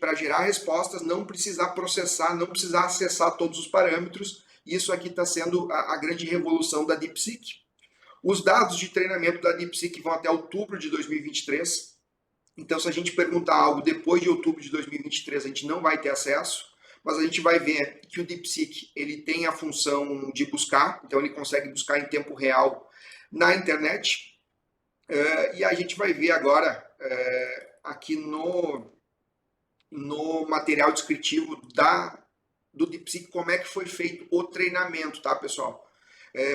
para gerar respostas, não precisar processar, não precisar acessar todos os parâmetros. Isso aqui está sendo a grande revolução da DeepSeek. Os dados de treinamento da DeepSeek vão até outubro de 2023. Então, se a gente perguntar algo depois de outubro de 2023, a gente não vai ter acesso. Mas a gente vai ver que o DeepSeek ele tem a função de buscar. Então, ele consegue buscar em tempo real na internet. E a gente vai ver agora, aqui no material descritivo do DeepSeek, como é que foi feito o treinamento, tá, pessoal?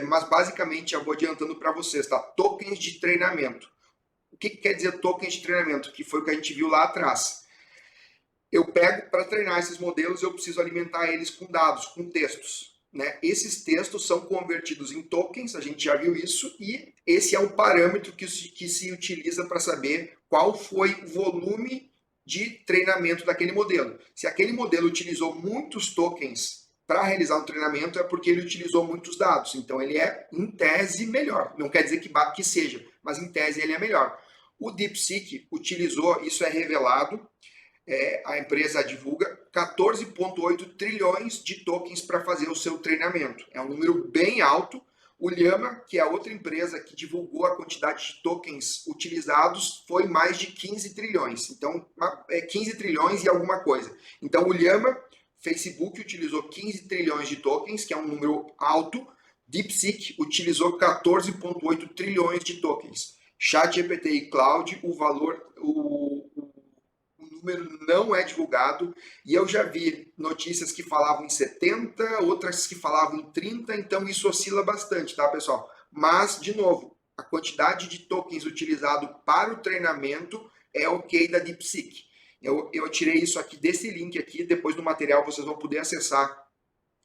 Mas basicamente eu vou adiantando para vocês, tá? Tokens de treinamento. O que quer dizer tokens de treinamento? Que foi o que a gente viu lá atrás. Eu pego para treinar esses modelos, eu preciso alimentar eles com dados, com textos, né? Esses textos são convertidos em tokens, a gente já viu isso, e esse é um parâmetro que se utiliza para saber qual foi o volume de treinamento daquele modelo. Se aquele modelo utilizou muitos tokens para realizar um treinamento, é porque ele utilizou muitos dados. Então, ele é, em tese, melhor. Não quer dizer que seja, mas em tese ele é melhor. O DeepSeek utilizou, isso é revelado, a empresa divulga 14,8 trilhões de tokens para fazer o seu treinamento. É um número bem alto. O Llama, que é a outra empresa que divulgou a quantidade de tokens utilizados, foi mais de 15 trilhões. Então, 15 trilhões e alguma coisa. Então, o Llama, Facebook utilizou 15 trilhões de tokens, que é um número alto. DeepSeek utilizou 14,8 trilhões de tokens. ChatGPT e Cloud, o número não é divulgado, e eu já vi notícias que falavam em 70, outras que falavam em 30, então isso oscila bastante, tá, pessoal? Mas, de novo, a quantidade de tokens utilizado para o treinamento é ok da DeepSeek. Eu tirei isso aqui desse link aqui, depois do material vocês vão poder acessar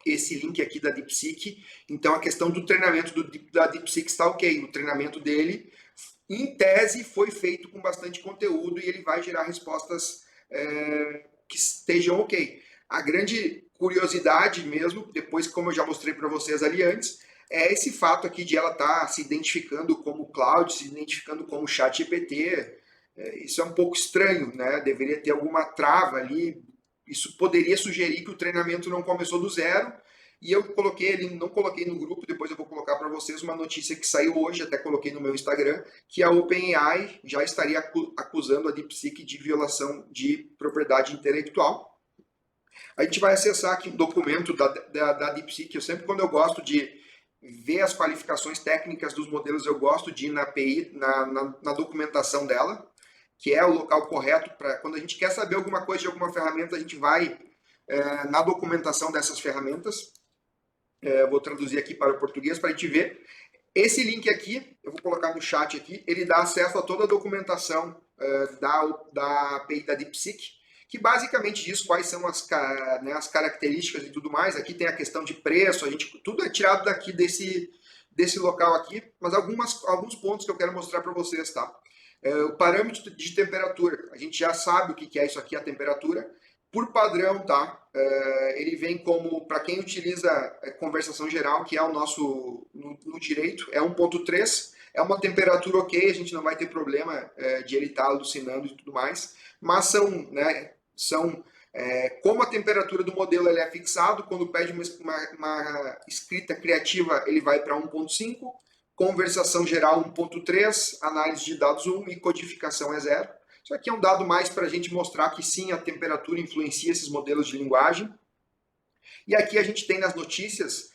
esse link aqui da DeepSeek. Então a questão do treinamento da DeepSeek está ok. O treinamento dele, em tese, foi feito com bastante conteúdo e ele vai gerar respostas que estejam ok. A grande curiosidade mesmo, depois como eu já mostrei para vocês ali antes, é esse fato aqui de ela estar se identificando como Cloud, se identificando como ChatGPT. Isso é um pouco estranho, né? Deveria ter alguma trava ali. Isso poderia sugerir que o treinamento não começou do zero. E eu coloquei ele, não coloquei no grupo, depois eu vou colocar para vocês uma notícia que saiu hoje, até coloquei no meu Instagram, que a OpenAI já estaria acusando a DeepSeek de violação de propriedade intelectual. A gente vai acessar aqui um documento da DeepSeek. Eu sempre, quando eu gosto de ver as qualificações técnicas dos modelos, eu gosto de ir na API, na documentação dela, que é o local correto para quando a gente quer saber alguma coisa de alguma ferramenta, a gente vai na documentação dessas ferramentas. Vou traduzir aqui para o português para a gente ver. Esse link aqui, eu vou colocar no chat aqui, ele dá acesso a toda a documentação da API da DeepSeek, que basicamente diz quais são as características e tudo mais. Aqui tem a questão de preço, tudo é tirado daqui desse local aqui, mas alguns pontos que eu quero mostrar para vocês, tá? O parâmetro de temperatura, a gente já sabe o que é isso aqui, a temperatura. Por padrão, tá? Ele vem como, para quem utiliza conversação geral, que é o nosso no direito, é 1.3, é uma temperatura ok, a gente não vai ter problema de ele estar alucinando e tudo mais, mas como a temperatura do modelo ele é fixado, quando pede uma escrita criativa, ele vai para 1.5, conversação geral 1.3, análise de dados 1 e codificação é 0. Isso aqui é um dado mais para a gente mostrar que sim, a temperatura influencia esses modelos de linguagem. E aqui a gente tem nas notícias,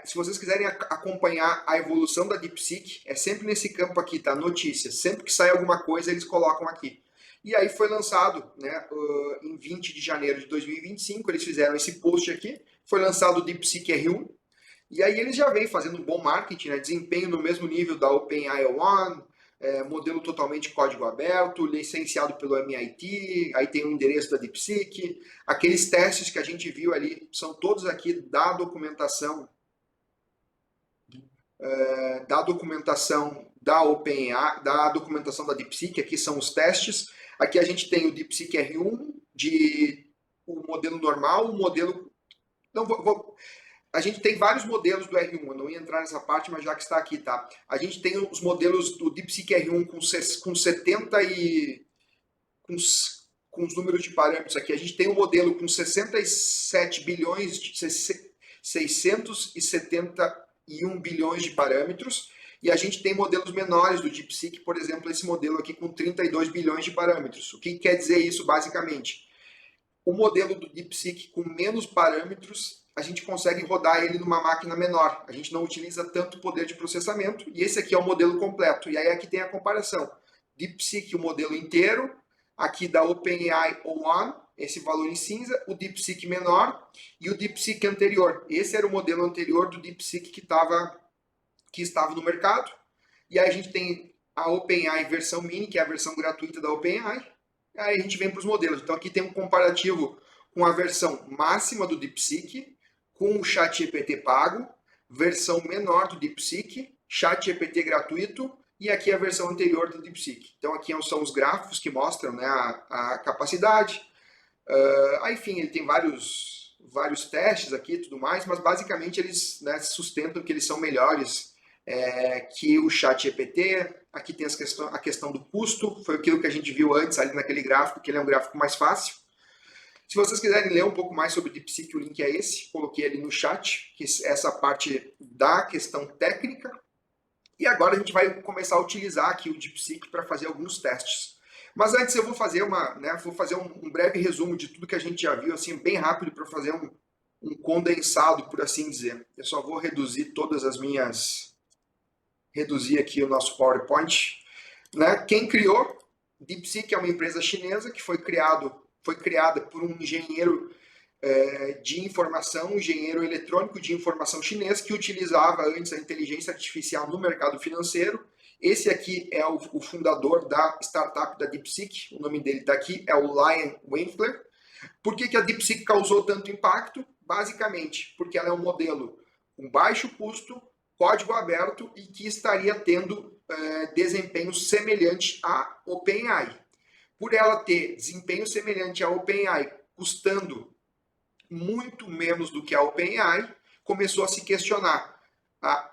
se vocês quiserem acompanhar a evolução da DeepSeek, é sempre nesse campo aqui, tá? Notícias. Sempre que sai alguma coisa, eles colocam aqui. E aí foi lançado, né, em 20 de janeiro de 2025, eles fizeram esse post aqui, foi lançado o DeepSeek R1, e aí eles já vêm fazendo um bom marketing, né, desempenho no mesmo nível da OpenAI One, modelo totalmente código aberto, licenciado pelo MIT, aí tem o endereço da DeepSeek, aqueles testes que a gente viu ali, são todos aqui da documentação da OpenAI, da documentação da DeepSeek. Aqui são os testes. Aqui a gente tem o DeepSeek R1, o modelo normal, o modelo... Não, a gente tem vários modelos do R1, eu não ia entrar nessa parte, mas já que está aqui, tá? A gente tem os modelos do DeepSeek R1 com 70 e... com os números de parâmetros aqui. A gente tem um modelo com 67 bilhões, 671 bilhões de parâmetros, e a gente tem modelos menores do DeepSeek, por exemplo, esse modelo aqui com 32 bilhões de parâmetros. O que quer dizer isso, basicamente? O modelo do DeepSeek com menos parâmetros, a gente consegue rodar ele numa máquina menor. A gente não utiliza tanto poder de processamento, e esse aqui é o modelo completo. E aí aqui tem a comparação. DeepSeek, o modelo inteiro, aqui da OpenAI O1, esse valor em cinza, o DeepSeek menor e o DeepSeek anterior. Esse era o modelo anterior do DeepSeek que estava no mercado. E aí a gente tem a OpenAI versão mini, que é a versão gratuita da OpenAI. Aí a gente vem para os modelos. Então aqui tem um comparativo com a versão máxima do DeepSeek, com o ChatGPT pago, versão menor do DeepSeek, ChatGPT gratuito, e aqui a versão anterior do DeepSeek. Então aqui são os gráficos que mostram, né, a capacidade. Enfim, ele tem vários testes aqui e tudo mais, mas basicamente eles, né, sustentam que eles são melhores que o ChatGPT. Aqui tem a questão do custo, foi aquilo que a gente viu antes ali naquele gráfico, que ele é um gráfico mais fácil. Se vocês quiserem ler um pouco mais sobre o DeepSeek, o link é esse, coloquei ali no chat, que é essa parte da questão técnica. E agora a gente vai começar a utilizar aqui o DeepSeek para fazer alguns testes. Mas antes eu vou fazer um breve resumo de tudo que a gente já viu, assim, bem rápido, para fazer um condensado, por assim dizer. Eu só vou reduzir reduzir aqui o nosso PowerPoint. Né? Quem criou? DeepSeek é uma empresa chinesa que foi criada por um engenheiro de informação, engenheiro eletrônico de informação chinês, que utilizava antes a inteligência artificial no mercado financeiro. Esse aqui é o fundador da startup da DeepSeek, o nome dele está aqui, é o Lion Winkler. Por que a DeepSeek causou tanto impacto? Basicamente, porque ela é um modelo com baixo custo, código aberto e que estaria tendo desempenho semelhante à OpenAI. Por ela ter desempenho semelhante à OpenAI, custando muito menos do que a OpenAI, começou a se questionar a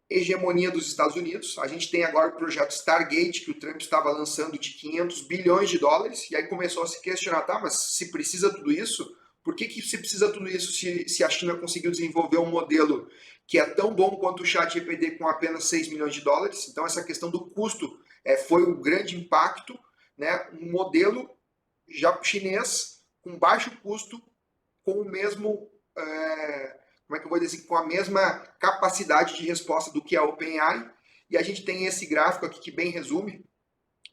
hegemonia dos Estados Unidos. A gente tem agora o projeto Stargate, que o Trump estava lançando, de 500 bilhões de dólares, e aí começou a se questionar, tá, mas se precisa tudo isso, por que se precisa tudo isso se a China conseguiu desenvolver um modelo que é tão bom quanto o ChatGPT com apenas 6 milhões de dólares? Então essa questão do custo foi um grande impacto, né? Um modelo já chinês com baixo custo, com o mesmo, como é que eu vou dizer, com a mesma capacidade de resposta do que a OpenAI. E a gente tem esse gráfico aqui que bem resume.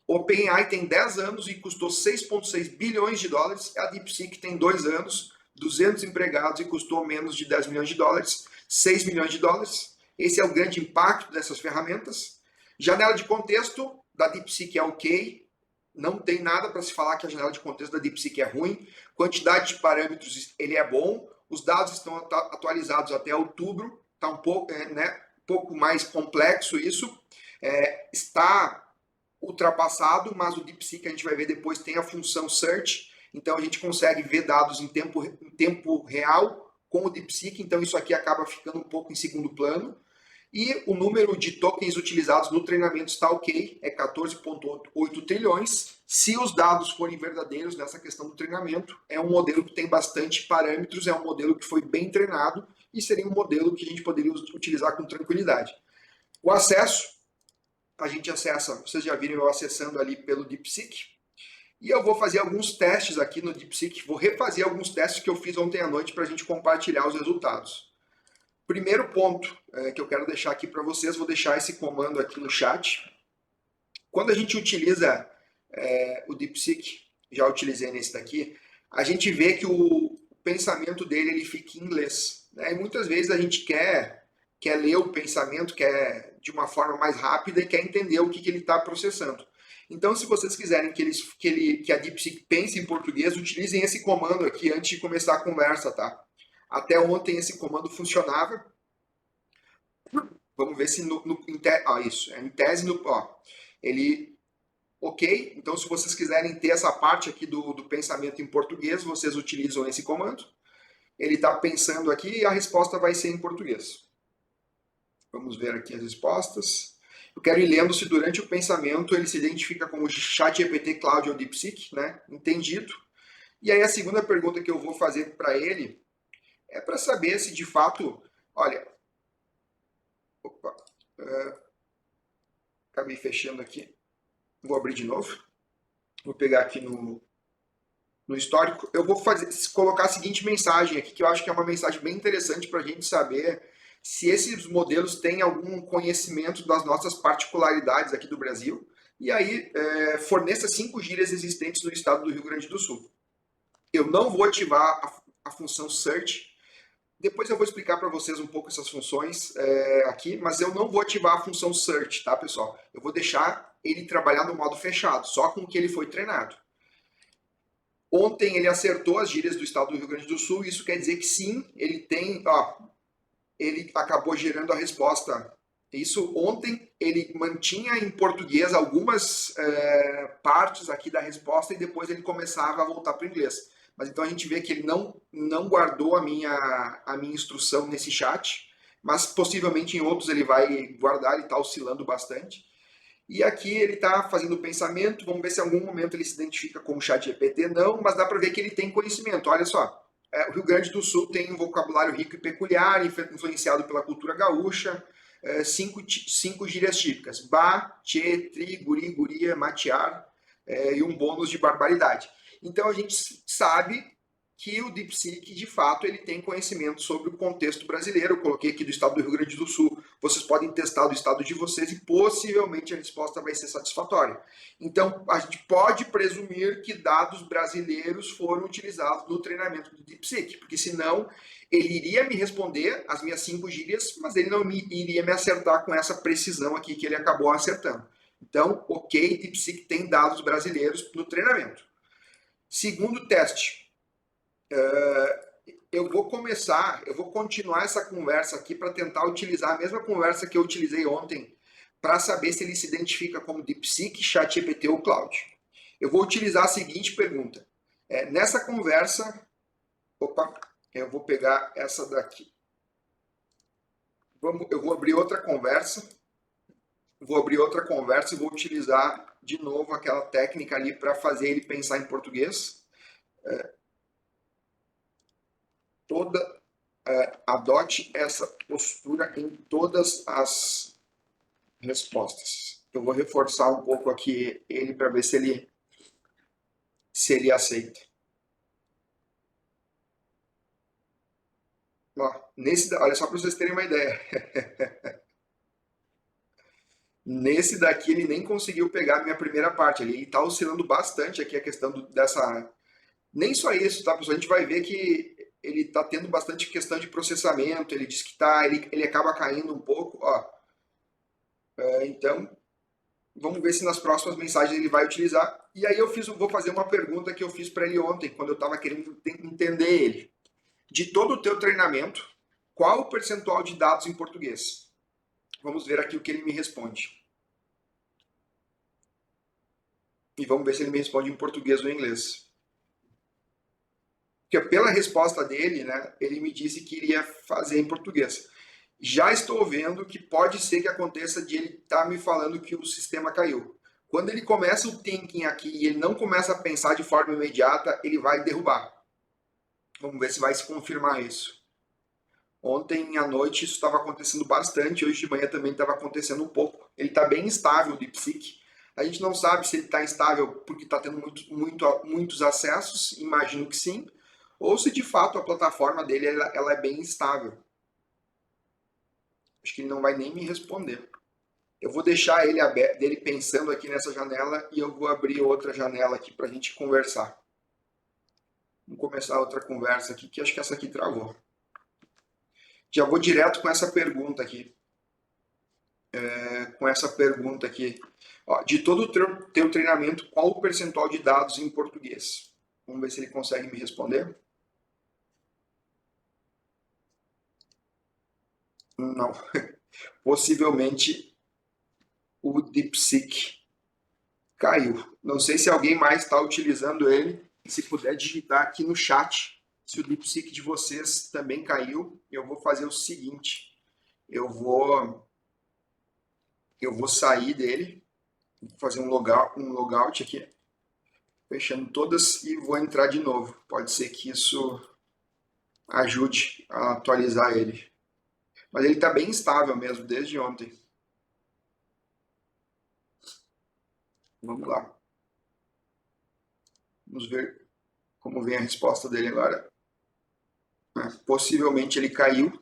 OpenAI tem 10 anos e custou 6,6 bilhões de dólares. A DeepSeek tem 2 anos, 200 empregados e custou menos de 10 milhões de dólares, 6 milhões de dólares. Esse é o grande impacto dessas ferramentas. Janela de contexto da DeepSeek é ok. Não tem nada para se falar que a janela de contexto da DeepSeek é ruim. Quantidade de parâmetros, ele é bom. Os dados estão atualizados até outubro. Está um pouco mais complexo isso. Está ultrapassado, mas o DeepSeek, a gente vai ver depois, tem a função Search. Então a gente consegue ver dados em tempo real com o DeepSeek. Então isso aqui acaba ficando um pouco em segundo plano. E o número de tokens utilizados no treinamento está ok, é 14,8 trilhões. Se os dados forem verdadeiros nessa questão do treinamento, é um modelo que tem bastante parâmetros, é um modelo que foi bem treinado e seria um modelo que a gente poderia utilizar com tranquilidade. O acesso, a gente acessa, vocês já viram eu acessando ali pelo DeepSeek. E eu vou fazer alguns testes aqui no DeepSeek, vou refazer alguns testes que eu fiz ontem à noite para a gente compartilhar os resultados. Primeiro ponto que eu quero deixar aqui para vocês, vou deixar esse comando aqui no chat. Quando a gente utiliza o DeepSeek, já utilizei nesse daqui, a gente vê que o pensamento dele ele fica em inglês. Né? E muitas vezes a gente quer ler o pensamento de uma forma mais rápida e quer entender o que ele está processando. Então, se vocês quiserem que a DeepSeek pense em português, utilizem esse comando aqui antes de começar a conversa, tá? Até ontem esse comando funcionava. Vamos ver se em tese, ele, ok. Então, se vocês quiserem ter essa parte aqui do pensamento em português, vocês utilizam esse comando. Ele está pensando aqui e a resposta vai ser em português. Vamos ver aqui as respostas. Eu quero ir lendo se durante o pensamento ele se identifica como ChatGPT, Cloud ou DeepSeek, né? Entendido. E aí a segunda pergunta que eu vou fazer para ele é para saber se de fato, olha, opa, acabei fechando aqui, vou abrir de novo, vou pegar aqui no histórico, eu vou colocar a seguinte mensagem aqui, que eu acho que é uma mensagem bem interessante para a gente saber se esses modelos têm algum conhecimento das nossas particularidades aqui do Brasil, e aí forneça 5 gírias existentes no estado do Rio Grande do Sul. Eu não vou ativar a função search. Depois eu vou explicar para vocês um pouco essas funções aqui, mas eu não vou ativar a função search, tá, pessoal? Eu vou deixar ele trabalhar no modo fechado, só com o que ele foi treinado. Ontem ele acertou as gírias do estado do Rio Grande do Sul, isso quer dizer que sim, ele tem, ele acabou gerando a resposta. Isso ontem ele mantinha em português algumas partes aqui da resposta e depois ele começava a voltar para o inglês. Mas então a gente vê que ele não guardou a minha instrução nesse chat, mas possivelmente em outros ele vai guardar, ele está oscilando bastante. E aqui ele está fazendo o pensamento, vamos ver se em algum momento ele se identifica como ChatGPT, não, mas dá para ver que ele tem conhecimento. Olha só, o Rio Grande do Sul tem um vocabulário rico e peculiar, influenciado pela cultura gaúcha, cinco gírias típicas: ba, tchê, tri, guri, guria, matear, e um bônus de barbaridade. Então a gente sabe que o DeepSeek, de fato, ele tem conhecimento sobre o contexto brasileiro. Eu coloquei aqui do estado do Rio Grande do Sul. Vocês podem testar do estado de vocês e possivelmente a resposta vai ser satisfatória. Então, a gente pode presumir que dados brasileiros foram utilizados no treinamento do DeepSeek, porque senão ele iria me responder as minhas 5 gírias, mas ele não iria me acertar com essa precisão aqui que ele acabou acertando. Então, ok, DeepSeek tem dados brasileiros no treinamento. Segundo teste. Eu vou continuar essa conversa aqui para tentar utilizar a mesma conversa que eu utilizei ontem para saber se ele se identifica como DeepSeek, ChatGPT ou Cloud. Eu vou utilizar a seguinte pergunta. Nessa conversa, eu vou pegar essa daqui. Eu vou abrir outra conversa. E vou utilizar de novo aquela técnica ali para fazer ele pensar em português. Adote essa postura em todas as respostas. Eu vou reforçar um pouco aqui ele para ver se ele aceita. Olha só para vocês terem uma ideia. Nesse daqui ele nem conseguiu pegar a minha primeira parte. Ele está oscilando bastante aqui a questão dessa... Nem só isso, tá, pessoal? A gente vai ver que ele está tendo bastante questão de processamento. Ele diz que ele acaba caindo um pouco. Então, vamos ver se nas próximas mensagens ele vai utilizar. E aí vou fazer uma pergunta que eu fiz para ele ontem, quando eu estava querendo entender ele. De todo o teu treinamento, qual o percentual de dados em português? Vamos ver aqui o que ele me responde. E vamos ver se ele me responde em português ou em inglês. Porque pela resposta dele, né, ele me disse que iria fazer em português. Já estou vendo que pode ser que aconteça de ele estar me falando que o sistema caiu. Quando ele começa o thinking aqui e ele não começa a pensar de forma imediata, ele vai derrubar. Vamos ver se vai se confirmar isso. Ontem à noite isso estava acontecendo bastante, hoje de manhã também estava acontecendo um pouco. Ele está bem instável, o DeepSeek. A gente não sabe se ele está instável porque está tendo muitos acessos, imagino que sim, ou se de fato a plataforma dele ela é bem instável. Acho que ele não vai nem me responder. Eu vou deixar ele pensando aqui nessa janela e eu vou abrir outra janela aqui para a gente conversar. Vamos começar outra conversa aqui, que acho que essa aqui travou. Já vou direto com essa pergunta aqui. De todo o teu treinamento, qual o percentual de dados em português? Vamos ver se ele consegue me responder. Não. Possivelmente o DeepSeek caiu. Não sei se alguém mais está utilizando ele. Se puder digitar aqui no chat se o DeepSeek de vocês também caiu, eu vou fazer o seguinte. Eu vou sair dele, vou fazer um logout aqui, fechando todas e vou entrar de novo. Pode ser que isso ajude a atualizar ele. Mas ele está bem estável mesmo, desde ontem. Vamos lá. Vamos ver como vem a resposta dele agora. Possivelmente ele caiu.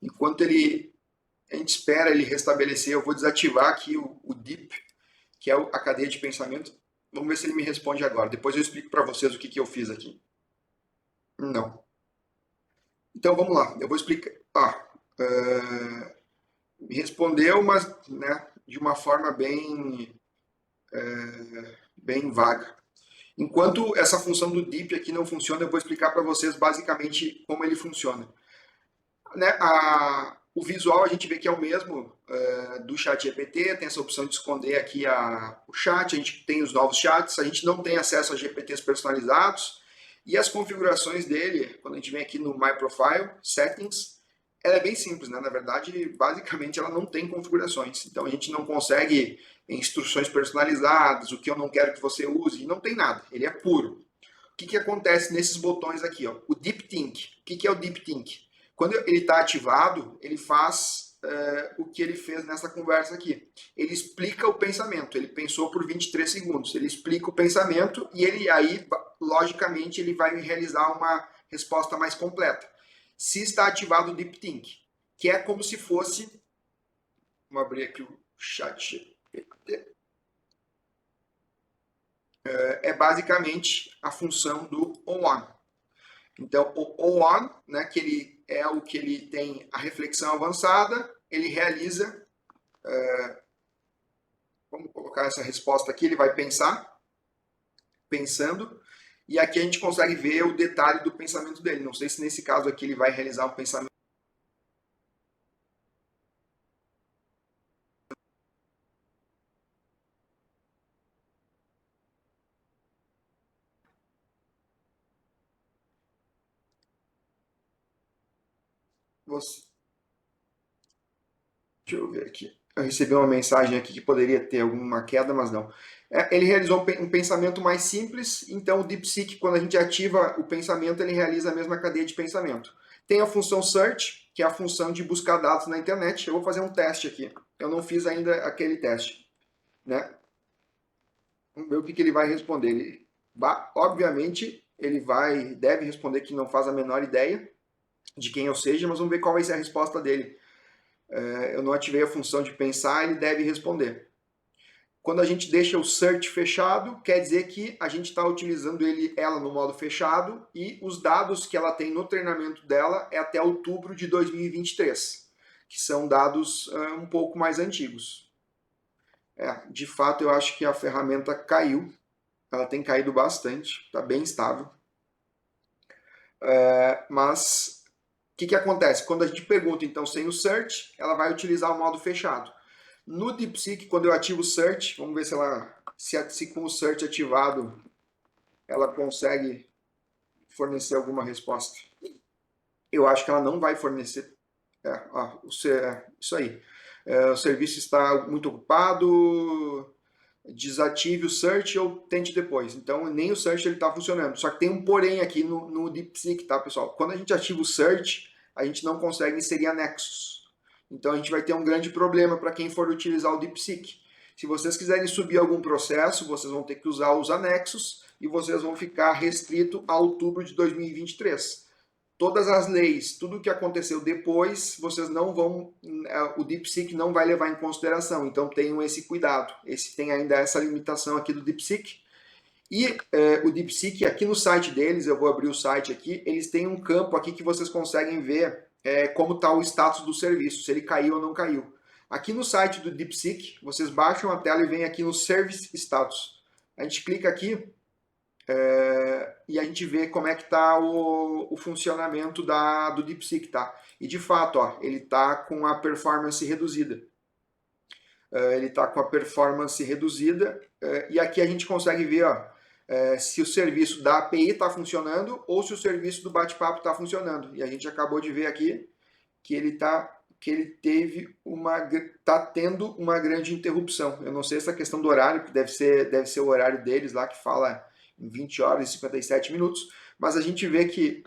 Enquanto a gente espera ele restabelecer, eu vou desativar aqui o Deep, que é a cadeia de pensamento. Vamos ver se ele me responde agora. Depois eu explico para vocês o que eu fiz aqui. Não. Então vamos lá. Eu vou explicar. Me respondeu, mas né, de uma forma bem vaga. Enquanto essa função do Deep aqui não funciona, eu vou explicar para vocês basicamente como ele funciona. Né, o visual a gente vê que é o mesmo do chat GPT, tem essa opção de esconder aqui o chat, a gente tem os novos chats, a gente não tem acesso a GPTs personalizados, e as configurações dele, quando a gente vem aqui no My Profile, Settings, ela é bem simples, né? Na verdade, basicamente ela não tem configurações, então a gente não consegue instruções personalizadas, o que eu não quero que você use, não tem nada, ele é puro. O que acontece nesses botões aqui? Ó? O Deep Think. O que é o Deep Think? Quando ele está ativado, ele faz o que ele fez nessa conversa aqui. Ele explica o pensamento. Ele pensou por 23 segundos. Ele explica o pensamento e ele aí, logicamente, ele vai realizar uma resposta mais completa. Se está ativado o Deep Think, que é como se fosse... Vamos abrir aqui o chat. É basicamente a função do on. Então, o on, né, que ele é o que ele tem a reflexão avançada, ele realiza, vamos colocar essa resposta aqui, ele vai pensando, e aqui a gente consegue ver o detalhe do pensamento dele. Não sei se nesse caso aqui ele vai realizar um pensamento. Deixa eu ver aqui. Eu recebi uma mensagem aqui que poderia ter alguma queda, mas não. Ele realizou um pensamento mais simples, então o DeepSeek, quando a gente ativa o pensamento, ele realiza a mesma cadeia de pensamento. Tem a função Search, que é a função de buscar dados na internet. Eu vou fazer um teste aqui. Eu não fiz ainda aquele teste. Né? Vamos ver o que ele vai responder. Obviamente, ele deve responder que não faz a menor ideia de quem eu seja, mas vamos ver qual vai ser a resposta dele. Eu não ativei a função de pensar, ele deve responder. Quando a gente deixa o search fechado, quer dizer que a gente está utilizando ela no modo fechado e os dados que ela tem no treinamento dela é até outubro de 2023, que são dados um pouco mais antigos. De fato, eu acho que a ferramenta caiu, ela tem caído bastante, está bem estável. Mas o que acontece? Quando a gente pergunta, então, sem o search, ela vai utilizar o modo fechado. No DeepSeek, quando eu ativo o search, vamos ver se com o search ativado ela consegue fornecer alguma resposta. Eu acho que ela não vai fornecer. Isso aí. O serviço está muito ocupado, desative o search ou tente depois. Então, nem o search está funcionando. Só que tem um porém aqui no DeepSeek, tá, pessoal? Quando a gente ativa o search, a gente não consegue inserir anexos. Então, a gente vai ter um grande problema para quem for utilizar o DeepSeek. Se vocês quiserem subir algum processo, vocês vão ter que usar os anexos e vocês vão ficar restrito a outubro de 2023. Todas as leis, tudo o que aconteceu depois, vocês não vão, o DeepSeek não vai levar em consideração. Então tenham esse cuidado. Tem ainda essa limitação aqui do DeepSeek. E o DeepSeek, aqui no site deles, eu vou abrir o site aqui, eles têm um campo aqui que vocês conseguem ver como está o status do serviço, se ele caiu ou não caiu. Aqui no site do DeepSeek, vocês baixam a tela e vem aqui no Service Status. A gente clica aqui, e a gente vê como é que está o funcionamento do DeepSeek, tá? E de fato, ó, ele está com a performance reduzida. Ele está com a performance reduzida, e aqui a gente consegue ver, ó, se o serviço da API está funcionando ou se o serviço do bate-papo está funcionando. E a gente acabou de ver aqui que ele está tendo uma grande interrupção. Eu não sei essa questão do horário, que deve ser o horário deles lá, que fala em 20 horas e 57 minutos, mas a gente vê que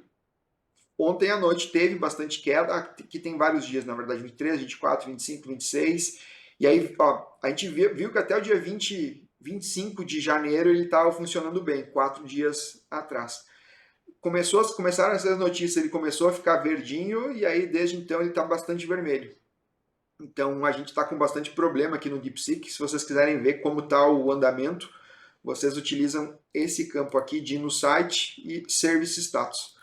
ontem à noite teve bastante queda, que tem vários dias, na verdade, 23, 24, 25, 26, e aí ó, a gente viu que até o dia 25 de janeiro ele estava funcionando bem, 4 dias atrás. Começaram essas notícias, ele começou a ficar verdinho e aí desde então ele está bastante vermelho. Então a gente está com bastante problema aqui no DeepSeek. Se vocês quiserem ver como está o andamento, vocês utilizam esse campo aqui de ir no site e Service Status.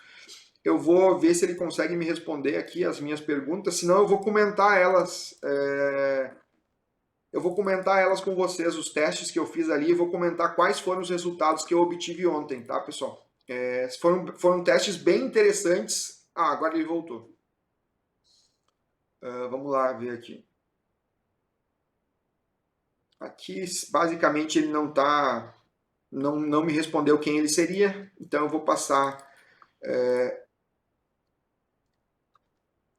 Eu vou ver se ele consegue me responder aqui as minhas perguntas, senão eu vou comentar elas. Eu vou comentar elas com vocês, os testes que eu fiz ali, e vou comentar quais foram os resultados que eu obtive ontem, tá, pessoal? Foram testes bem interessantes. Ah, agora ele voltou. Vamos lá ver aqui. Aqui, basicamente, ele não me respondeu quem ele seria, então eu vou passar. Eu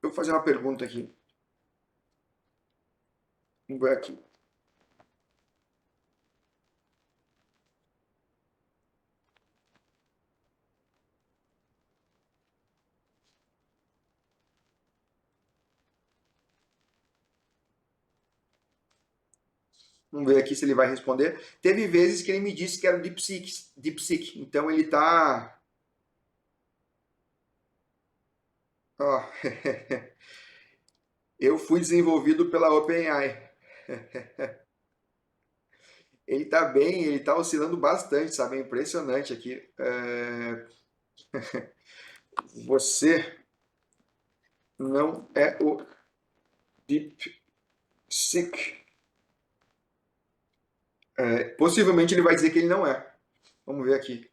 vou fazer uma pergunta aqui. Vamos ver aqui. Vamos ver aqui se ele vai responder. Teve vezes que ele me disse que era o DeepSeek. Então ele tá. Ó, eu fui desenvolvido pela OpenAI. Ele tá bem, ele tá oscilando bastante, sabe? É impressionante aqui. Você não é o DeepSeek. Possivelmente ele vai dizer que ele não é. Vamos ver aqui.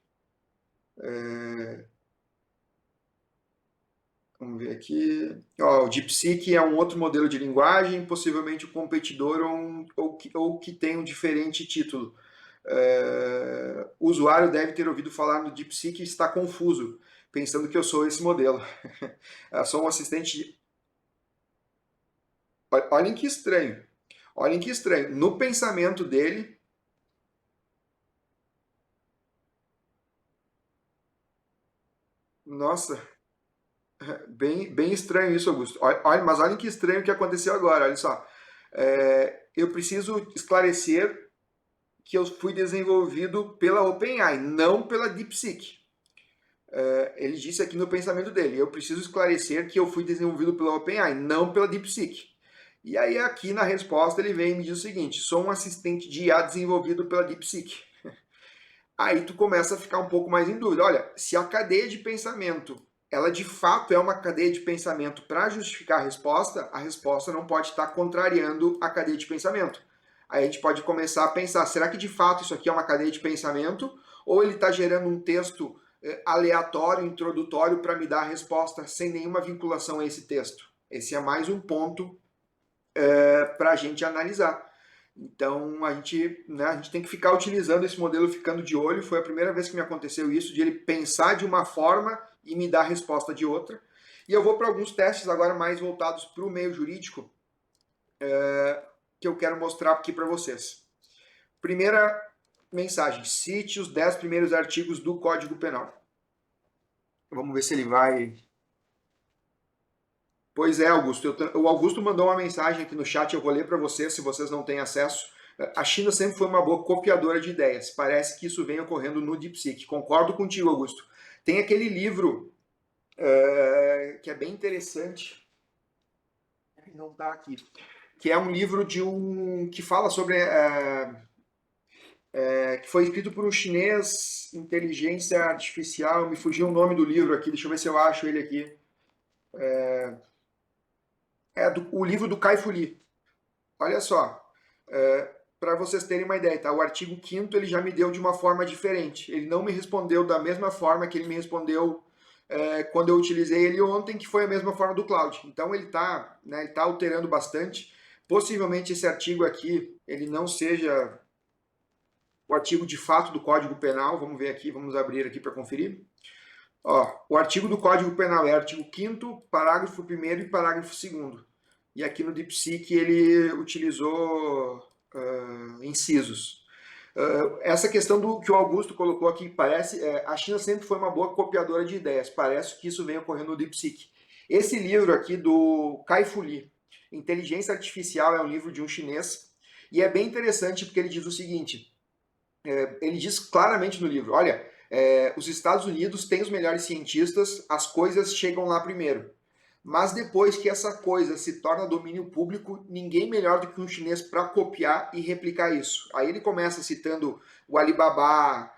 Vamos ver aqui. Ó, o DeepSeek é um outro modelo de linguagem, possivelmente o competidor ou que tem um diferente título. O usuário deve ter ouvido falar no DeepSeek e está confuso, pensando que eu sou esse modelo. Eu sou um assistente. Olhem que estranho. Olhem que estranho. No pensamento dele. Nossa, bem estranho isso, Augusto. Olha, mas olhem que estranho o que aconteceu agora. Olha só. Eu preciso esclarecer que eu fui desenvolvido pela OpenAI, não pela DeepSeek. Ele disse aqui no pensamento dele, eu preciso esclarecer que eu fui desenvolvido pela OpenAI, não pela DeepSeek. E aí aqui na resposta ele vem e me diz o seguinte, sou um assistente de IA desenvolvido pela DeepSeek. Aí tu começa a ficar um pouco mais em dúvida. Olha, se a cadeia de pensamento, ela de fato é uma cadeia de pensamento para justificar a resposta não pode estar contrariando a cadeia de pensamento. Aí a gente pode começar a pensar, será que de fato isso aqui é uma cadeia de pensamento? Ou ele está gerando um texto aleatório, introdutório, para me dar a resposta sem nenhuma vinculação a esse texto? Esse é mais um ponto para a gente analisar. Então a gente tem que ficar utilizando esse modelo, ficando de olho. Foi a primeira vez que me aconteceu isso, de ele pensar de uma forma e me dar a resposta de outra. E eu vou para alguns testes agora mais voltados para o meio jurídico, que eu quero mostrar aqui para vocês. Primeira mensagem, cite os 10 primeiros artigos do Código Penal. Vamos ver se ele vai. Pois é, Augusto. O Augusto mandou uma mensagem aqui no chat, eu vou ler para vocês, se vocês não têm acesso. A China sempre foi uma boa copiadora de ideias. Parece que isso vem ocorrendo no DeepSeek. Concordo contigo, Augusto. Tem aquele livro que é bem interessante. Não está aqui. Que é um livro que fala sobre que foi escrito por um chinês, inteligência artificial. Me fugiu o nome do livro aqui. Deixa eu ver se eu acho ele aqui. O livro do Kai-Fu Lee. Olha só. para vocês terem uma ideia, tá? O artigo 5º ele já me deu de uma forma diferente. Ele não me respondeu da mesma forma que ele me respondeu quando eu utilizei ele ontem, que foi a mesma forma do Cloud. Então ele está, né, ele tá alterando bastante. Possivelmente esse artigo aqui ele não seja o artigo de fato do Código Penal. Vamos ver aqui, vamos abrir aqui para conferir. Ó, o artigo do Código Penal é artigo 5º, parágrafo 1º e parágrafo 2º. E aqui no DeepSeek ele utilizou incisos. Essa questão do que o Augusto colocou aqui, parece, a China sempre foi uma boa copiadora de ideias, parece que isso vem ocorrendo no DeepSeek. Esse livro aqui do Kai-Fu Lee, Inteligência Artificial, é um livro de um chinês, e é bem interessante porque ele diz o seguinte, ele diz claramente no livro, olha, os Estados Unidos têm os melhores cientistas, as coisas chegam lá primeiro. Mas depois que essa coisa se torna domínio público, ninguém melhor do que um chinês para copiar e replicar isso. Aí ele começa citando o Alibaba,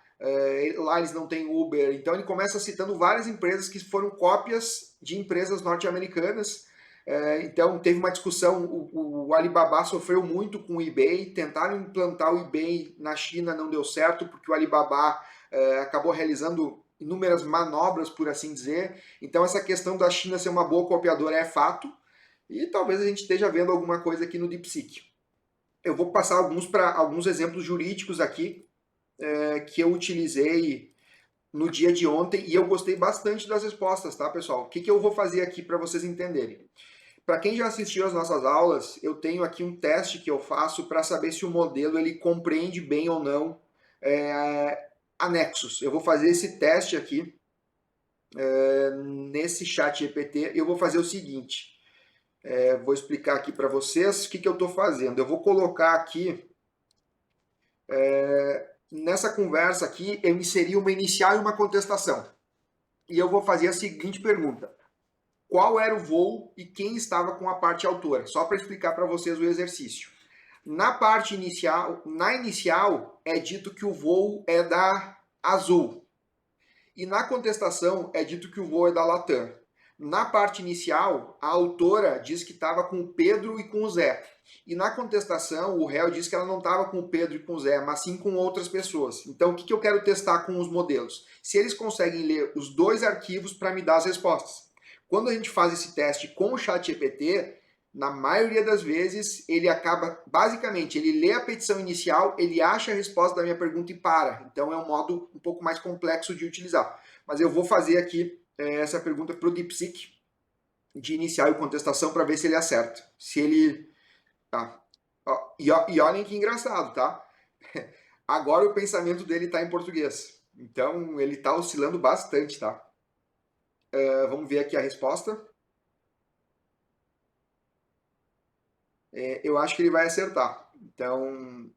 lá eles não têm Uber, então ele começa citando várias empresas que foram cópias de empresas norte-americanas. Então teve uma discussão, o Alibaba sofreu muito com o eBay, tentaram implantar o eBay na China, não deu certo, porque o Alibaba acabou realizando inúmeras manobras, por assim dizer. Então essa questão da China ser uma boa copiadora é fato, e talvez a gente esteja vendo alguma coisa aqui no DeepSeek. Eu vou passar alguns exemplos jurídicos aqui que eu utilizei no dia de ontem e eu gostei bastante das respostas, tá, pessoal? O que eu vou fazer aqui para vocês entenderem? Para quem já assistiu às nossas aulas, eu tenho aqui um teste que eu faço para saber se o modelo ele compreende bem ou não anexos. Eu vou fazer esse teste aqui nesse chat GPT. Eu vou fazer o seguinte, vou explicar aqui para vocês o que eu estou fazendo. Eu vou colocar aqui, nessa conversa aqui, eu inseri uma inicial e uma contestação. E eu vou fazer a seguinte pergunta. Qual era o voo e quem estava com a parte autora? Só para explicar para vocês o exercício. Na parte inicial, é dito que o voo é da Azul. E na contestação é dito que o voo é da Latam. Na parte inicial, a autora diz que estava com o Pedro e com o Zé. E na contestação, o réu diz que ela não estava com o Pedro e com o Zé, mas sim com outras pessoas. Então, o que eu quero testar com os modelos? Se eles conseguem ler os dois arquivos para me dar as respostas. Quando a gente faz esse teste com o ChatGPT, na maioria das vezes, ele acaba, basicamente, ele lê a petição inicial, ele acha a resposta da minha pergunta e para. Então é um modo um pouco mais complexo de utilizar. Mas eu vou fazer aqui essa pergunta para o DeepSeek, de inicial e contestação, para ver se ele acerta. Se ele... Tá. Ó, e olhem que engraçado, tá? Agora o pensamento dele está em português. Então ele está oscilando bastante, tá? Vamos ver aqui a resposta. Eu acho que ele vai acertar. Então,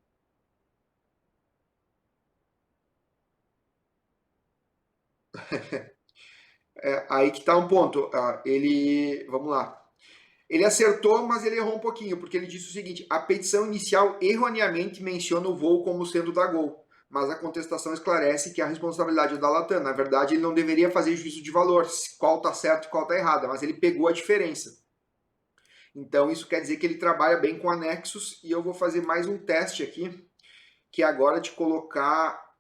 aí que está um ponto. Vamos lá. Ele acertou, mas ele errou um pouquinho, porque ele disse o seguinte: a petição inicial erroneamente menciona o voo como sendo da Gol, mas a contestação esclarece que a responsabilidade é da Latam. Na verdade, ele não deveria fazer juízo de valor, qual está certo e qual está errado, mas ele pegou a diferença. Então, isso quer dizer que ele trabalha bem com anexos, e eu vou fazer mais um teste aqui, que é agora de colocar...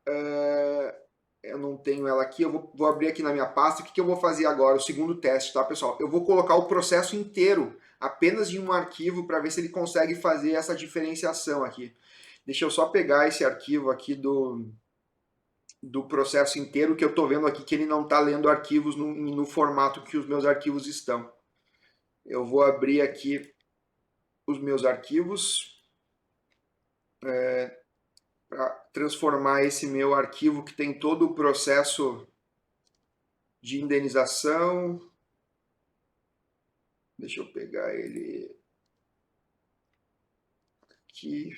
eu não tenho ela aqui, eu vou abrir aqui na minha pasta. O que eu vou fazer agora? O segundo teste, tá, pessoal? Eu vou colocar o processo inteiro apenas em um arquivo para ver se ele consegue fazer essa diferenciação aqui. Deixa eu só pegar esse arquivo aqui do processo inteiro, que eu estou vendo aqui que ele não está lendo arquivos no formato que os meus arquivos estão. Eu vou abrir aqui os meus arquivos para transformar esse meu arquivo que tem todo o processo de indenização. Deixa eu pegar ele aqui.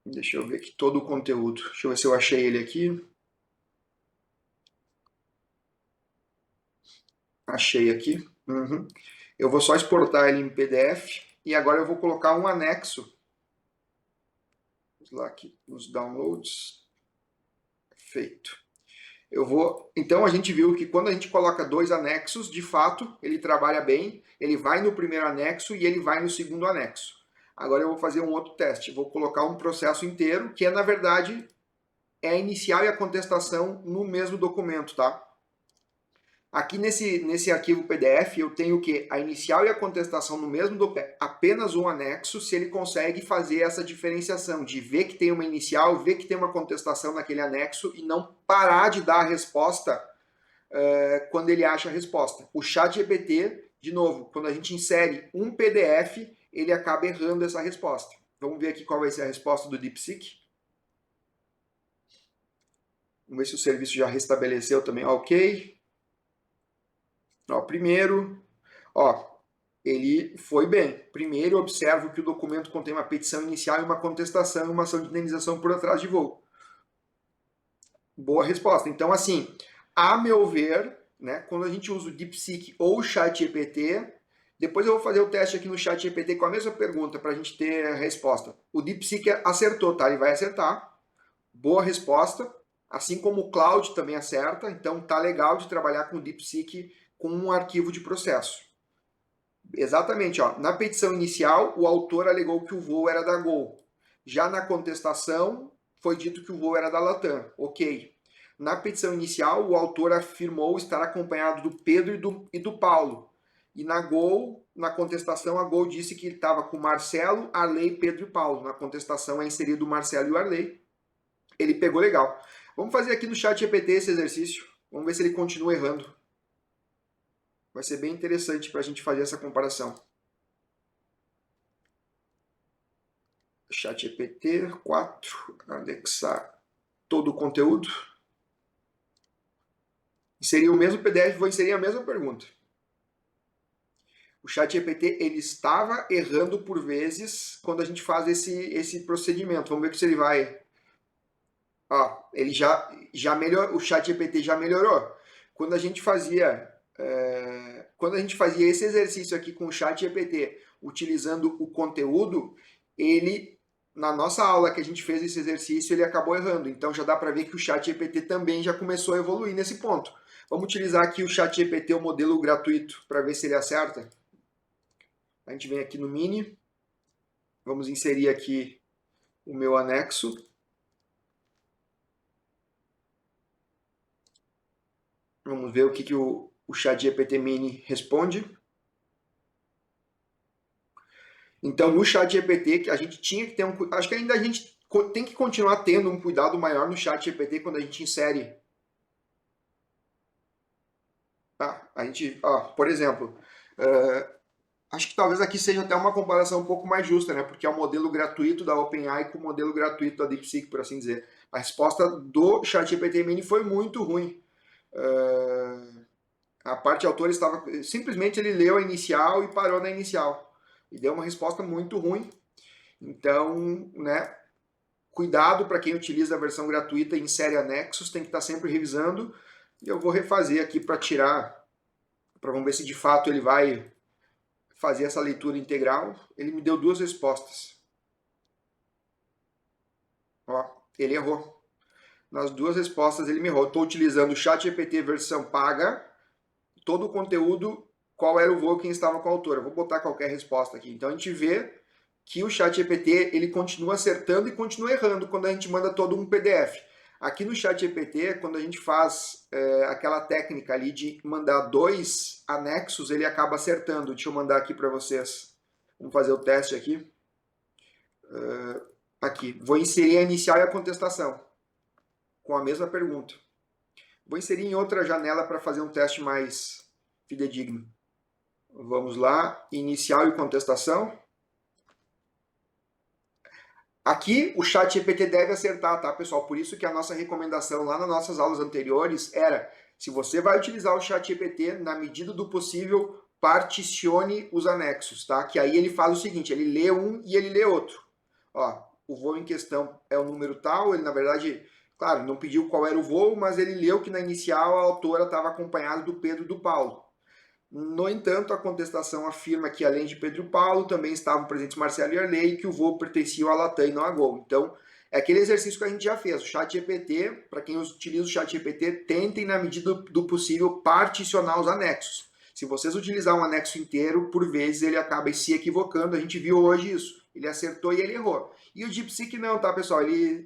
Deixa eu ver aqui todo o conteúdo. Deixa eu ver se eu achei ele aqui. Achei aqui. Uhum. Eu vou só exportar ele em PDF. E agora eu vou colocar um anexo. Vamos lá aqui nos downloads. Feito. Então a gente viu que quando a gente coloca dois anexos, de fato, ele trabalha bem. Ele vai no primeiro anexo e ele vai no segundo anexo. Agora eu vou fazer um outro teste. Vou colocar um processo inteiro, que é, na verdade, é a inicial e a contestação no mesmo documento, tá? Aqui nesse arquivo PDF eu tenho o quê? A inicial e a contestação no mesmo documento, apenas um anexo, se ele consegue fazer essa diferenciação, de ver que tem uma inicial, ver que tem uma contestação naquele anexo e não parar de dar a resposta quando ele acha a resposta. O ChatGPT, de novo, quando a gente insere um PDF, ele acaba errando essa resposta. Vamos ver aqui qual vai ser a resposta do DeepSeek. Vamos ver se o serviço já restabeleceu também. Ok. Ó, primeiro, ó, ele foi bem. Primeiro, observo que o documento contém uma petição inicial e uma contestação e uma ação de indenização por atraso de voo. Boa resposta. Então, assim, a meu ver, né, quando a gente usa o DeepSeek ou o ChatGPT, depois eu vou fazer o teste aqui no ChatGPT com a mesma pergunta para a gente ter a resposta. O DeepSeek acertou, tá? Ele vai acertar. Boa resposta. Assim como o Cloud também acerta. Então, tá legal de trabalhar com o DeepSeek com um arquivo de processo. Exatamente, ó. Na petição inicial, o autor alegou que o voo era da Gol. Já na contestação, foi dito que o voo era da Latam. Ok. Na petição inicial, o autor afirmou estar acompanhado do Pedro e do Paulo. E na Gol, na contestação, a Gol disse que ele estava com Marcelo, Arley, Pedro e Paulo. Na contestação é inserido o Marcelo e o Arley. Ele pegou legal. Vamos fazer aqui no ChatGPT esse exercício. Vamos ver se ele continua errando. Vai ser bem interessante para a gente fazer essa comparação. ChatGPT 4, anexar todo o conteúdo. Inserir o mesmo PDF, vou inserir a mesma pergunta. O ChatGPT ele estava errando por vezes quando a gente faz esse procedimento. Vamos ver se ele vai. Ó, ele já melhorou. O ChatGPT já melhorou. Quando a gente fazia esse exercício aqui com o ChatGPT, utilizando o conteúdo, ele, na nossa aula que a gente fez esse exercício, ele acabou errando. Então já dá para ver que o ChatGPT também já começou a evoluir nesse ponto. Vamos utilizar aqui o ChatGPT, o modelo gratuito, para ver se ele acerta. A gente vem aqui no Mini, vamos inserir aqui o meu anexo. Vamos ver o que o ChatGPT Mini responde. Então, no ChatGPT, a gente tinha que ter um... Acho que ainda a gente tem que continuar tendo um cuidado maior no ChatGPT quando a gente insere... por exemplo, acho que talvez aqui seja até uma comparação um pouco mais justa, né? Porque é o modelo gratuito da OpenAI com o modelo gratuito da DeepSeek, por assim dizer. A resposta do ChatGPT Mini foi muito ruim. A parte autora estava... Simplesmente ele leu a inicial e parou na inicial. E deu uma resposta muito ruim. Então, né? Cuidado para quem utiliza a versão gratuita e insere anexos, tem que estar sempre revisando. E eu vou refazer aqui para tirar, para vamos ver se de fato ele vai fazer essa leitura integral. Ele me deu duas respostas. Ó, ele errou. Nas duas respostas ele me errou. Estou utilizando o ChatGPT versão paga, todo o conteúdo, qual era o voo, quem estava com a autora. Vou botar qualquer resposta aqui. Então a gente vê que o ChatGPT ele continua acertando e continua errando quando a gente manda todo um PDF. Aqui no ChatGPT, quando a gente faz aquela técnica ali de mandar 2 anexos, ele acaba acertando. Deixa eu mandar aqui para vocês. Vamos fazer o teste aqui. Aqui, vou inserir a inicial e a contestação com a mesma pergunta. Vou inserir em outra janela para fazer um teste mais fidedigno. Vamos lá, inicial e contestação. Aqui o ChatGPT deve acertar, tá, pessoal? Por isso que a nossa recomendação lá nas nossas aulas anteriores era, se você vai utilizar o ChatGPT, na medida do possível, particione os anexos, tá? Que aí ele faz o seguinte, ele lê um e ele lê outro. Ó, o voo em questão é o número tal, ele na verdade, claro, não pediu qual era o voo, mas ele leu que na inicial a autora estava acompanhada do Pedro e do Paulo. No entanto, a contestação afirma que, além de Pedro e Paulo, também estavam presentes Marcelo e Arley e que o voo pertencia à Latam e não à Gol. Então, é aquele exercício que a gente já fez. O ChatGPT, para quem utiliza o ChatGPT, tentem, na medida do possível, particionar os anexos. Se vocês utilizar um anexo inteiro, por vezes ele acaba se equivocando. A gente viu hoje isso. Ele acertou e ele errou. E o DeepSeek não, tá, pessoal?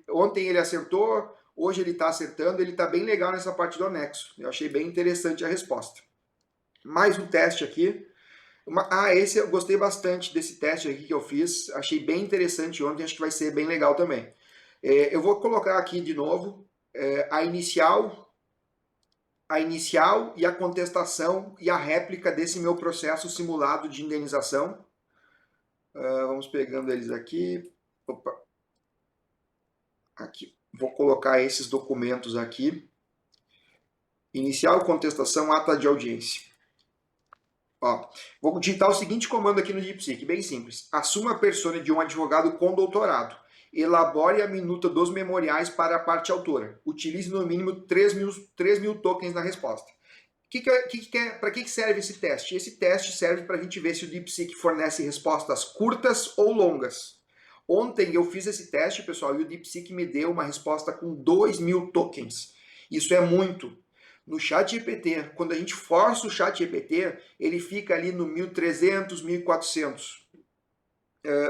Ontem ele acertou, hoje ele está acertando, ele está bem legal nessa parte do anexo. Eu achei bem interessante a resposta. Mais um teste aqui. Esse eu gostei bastante desse teste aqui que eu fiz. Achei bem interessante ontem, acho que vai ser bem legal também. Eu vou colocar aqui de novo a inicial e a contestação e a réplica desse meu processo simulado de indenização. Vamos pegando eles aqui. Opa. Aqui. Vou colocar esses documentos aqui. Inicial, contestação, ata de audiência. Ó, vou digitar o seguinte comando aqui no DeepSeek, bem simples. Assuma a persona de um advogado com doutorado. Elabore a minuta dos memoriais para a parte autora. Utilize no mínimo 3 mil tokens na resposta. Para que serve esse teste? Esse teste serve para a gente ver se o DeepSeek fornece respostas curtas ou longas. Ontem eu fiz esse teste, pessoal, e o DeepSeek me deu uma resposta com 2 mil tokens. Isso é muito. No ChatGPT, quando a gente força o ChatGPT, ele fica ali no 1300, 1400.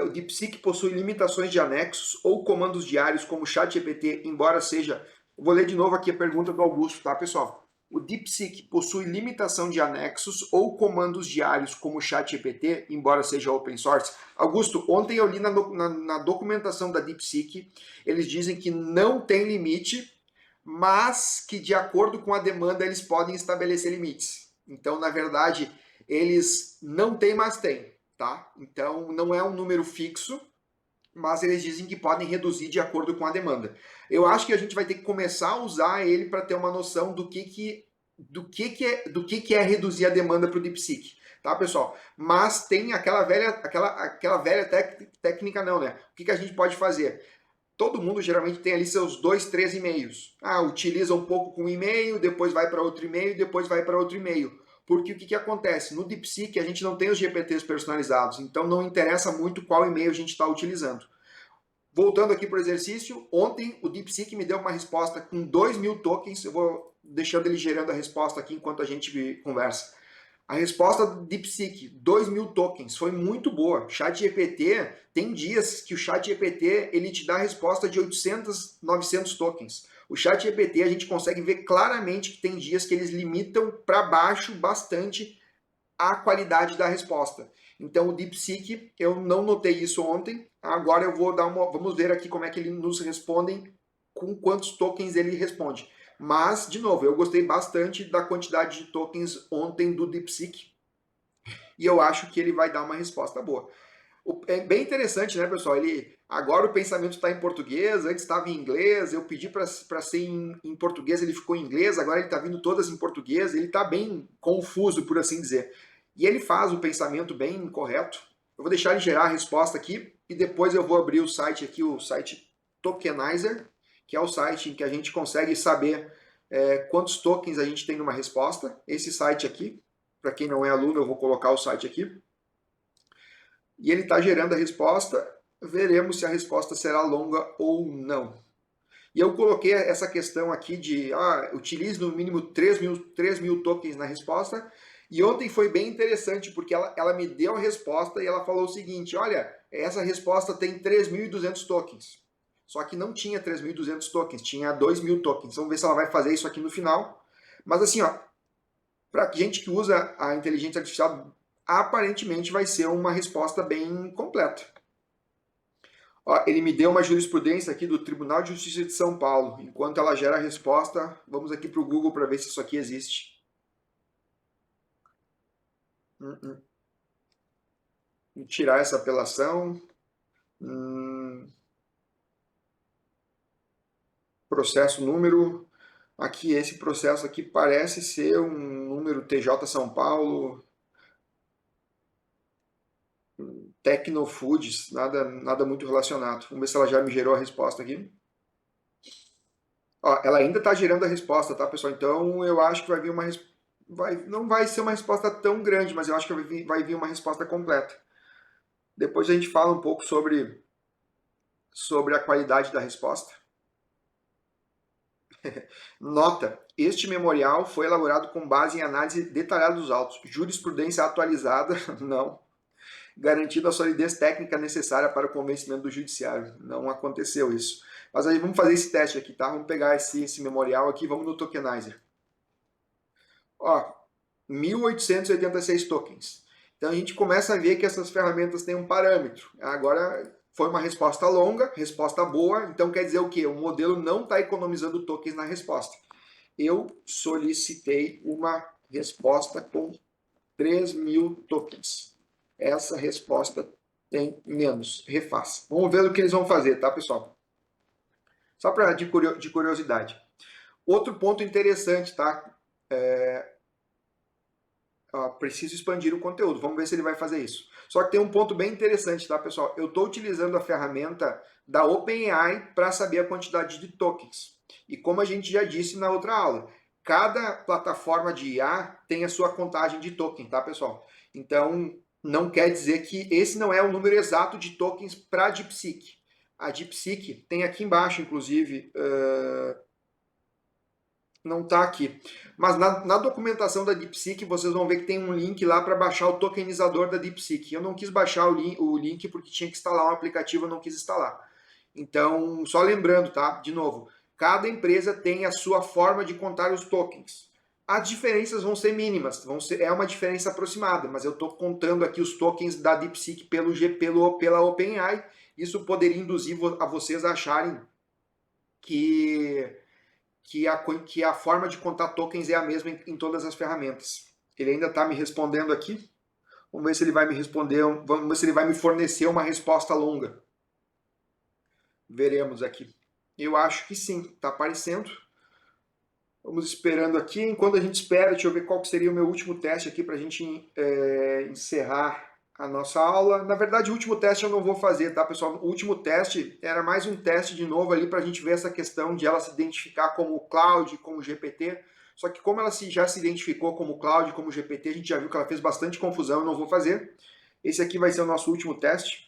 O DeepSeek possui limitações de anexos ou comandos diários como o ChatGPT, embora seja... Vou ler de novo aqui a pergunta do Augusto, tá, pessoal? O DeepSeek possui limitação de anexos ou comandos diários como o ChatGPT, embora seja open source. Augusto, ontem eu li na documentação da DeepSeek, eles dizem que não tem limite, mas que de acordo com a demanda eles podem estabelecer limites. Então, na verdade, eles não têm, mas têm. Tá? Então, não é um número fixo, mas eles dizem que podem reduzir de acordo com a demanda. Eu acho que a gente vai ter que começar a usar ele para ter uma noção do que é reduzir a demanda para o DeepSeek, tá, pessoal? Mas tem aquela velha técnica não, né? O que a gente pode fazer? Todo mundo geralmente tem ali seus 2, 3 e-mails. Utiliza um pouco com um e-mail, depois vai para outro e-mail, depois vai para outro e-mail. Porque o que acontece? No DeepSeek a gente não tem os GPTs personalizados, então não interessa muito qual e-mail a gente está utilizando. Voltando aqui para o exercício, ontem o DeepSeek me deu uma resposta com 2 mil tokens, eu vou deixando ele gerando a resposta aqui enquanto a gente conversa. A resposta do DeepSeek, 2 mil tokens, foi muito boa. ChatGPT, tem dias que o ChatGPT ele te dá a resposta de 800, 900 tokens. O ChatGPT a gente consegue ver claramente que tem dias que eles limitam para baixo bastante a qualidade da resposta. Então o DeepSeek, eu não notei isso ontem, agora eu vou vamos ver aqui como é que ele nos respondem, com quantos tokens ele responde. Mas, de novo, eu gostei bastante da quantidade de tokens ontem do DeepSeek e eu acho que ele vai dar uma resposta boa. É bem interessante, né, pessoal? Agora o pensamento está em português, antes estava em inglês, eu pedi para ser em português, ele ficou em inglês, agora ele está vindo todas em português, ele está bem confuso, por assim dizer. E ele faz o pensamento bem correto. Eu vou deixar ele gerar a resposta aqui e depois eu vou abrir o site aqui, o site Tokenizer, que é o site em que a gente consegue saber quantos tokens a gente tem numa resposta. Esse site aqui, para quem não é aluno, eu vou colocar o site aqui. E ele está gerando a resposta, veremos se a resposta será longa ou não. E eu coloquei essa questão aqui de utilize no mínimo 3 mil tokens na resposta. E ontem foi bem interessante, porque ela me deu a resposta e ela falou o seguinte, olha, essa resposta tem 3.200 tokens. Só que não tinha 3.200 tokens, tinha 2 mil tokens. Vamos ver se ela vai fazer isso aqui no final. Mas assim, para gente que usa a inteligência artificial, aparentemente vai ser uma resposta bem completa. Ele me deu uma jurisprudência aqui do Tribunal de Justiça de São Paulo. Enquanto ela gera a resposta, vamos aqui para o Google para ver se isso aqui existe. Vou tirar essa apelação. Processo número... Aqui, esse processo aqui parece ser um número TJ São Paulo... Tecnofoods, nada muito relacionado. Vamos ver se ela já me gerou a resposta aqui. Ela ainda está gerando a resposta, tá, pessoal? Então eu acho que vai vir uma não vai ser uma resposta tão grande, mas eu acho que vai vir uma resposta completa. Depois a gente fala um pouco sobre a qualidade da resposta. Nota: este memorial foi elaborado com base em análise detalhada dos autos. Jurisprudência atualizada, não. garantindo a solidez técnica necessária para o convencimento do judiciário. Não aconteceu isso. Mas aí vamos fazer esse teste aqui, tá? Vamos pegar esse memorial aqui, vamos no tokenizer. Ó, 1886 tokens. Então a gente começa a ver que essas ferramentas têm um parâmetro. Agora foi uma resposta longa, resposta boa, então quer dizer o quê? O modelo não está economizando tokens na resposta. Eu solicitei uma resposta com 3.000 tokens. Essa resposta tem menos. Refaça. Vamos ver o que eles vão fazer, tá, pessoal? Só para de curiosidade. Outro ponto interessante, tá? Preciso expandir o conteúdo. Vamos ver se ele vai fazer isso. Só que tem um ponto bem interessante, tá, pessoal? Eu estou utilizando a ferramenta da OpenAI para saber a quantidade de tokens. E como a gente já disse na outra aula, cada plataforma de IA tem a sua contagem de token, tá, pessoal? Então, não quer dizer que esse não é o número exato de tokens para a DeepSeek. A DeepSeek tem aqui embaixo, inclusive, não está aqui. Mas na documentação da DeepSeek, vocês vão ver que tem um link lá para baixar o tokenizador da DeepSeek. Eu não quis baixar o link porque tinha que instalar um aplicativo, eu não quis instalar. Então, só lembrando, tá? De novo, cada empresa tem a sua forma de contar os tokens. As diferenças vão ser mínimas, é uma diferença aproximada, mas eu estou contando aqui os tokens da DeepSeek pela OpenAI. Isso poderia induzir a vocês a acharem que a forma de contar tokens é a mesma em todas as ferramentas. Ele ainda está me respondendo aqui. Vamos ver se ele vai me responder, vamos ver se ele vai me fornecer uma resposta longa. Veremos aqui. Eu acho que sim, está aparecendo. Vamos esperando aqui. Enquanto a gente espera, deixa eu ver qual seria o meu último teste aqui para a gente encerrar a nossa aula. Na verdade, o último teste eu não vou fazer, tá, pessoal? O último teste era mais um teste de novo ali para a gente ver essa questão de ela se identificar como Cloud, como GPT. Só que como ela já se identificou como Cloud, como GPT, a gente já viu que ela fez bastante confusão, eu não vou fazer. Esse aqui vai ser o nosso último teste.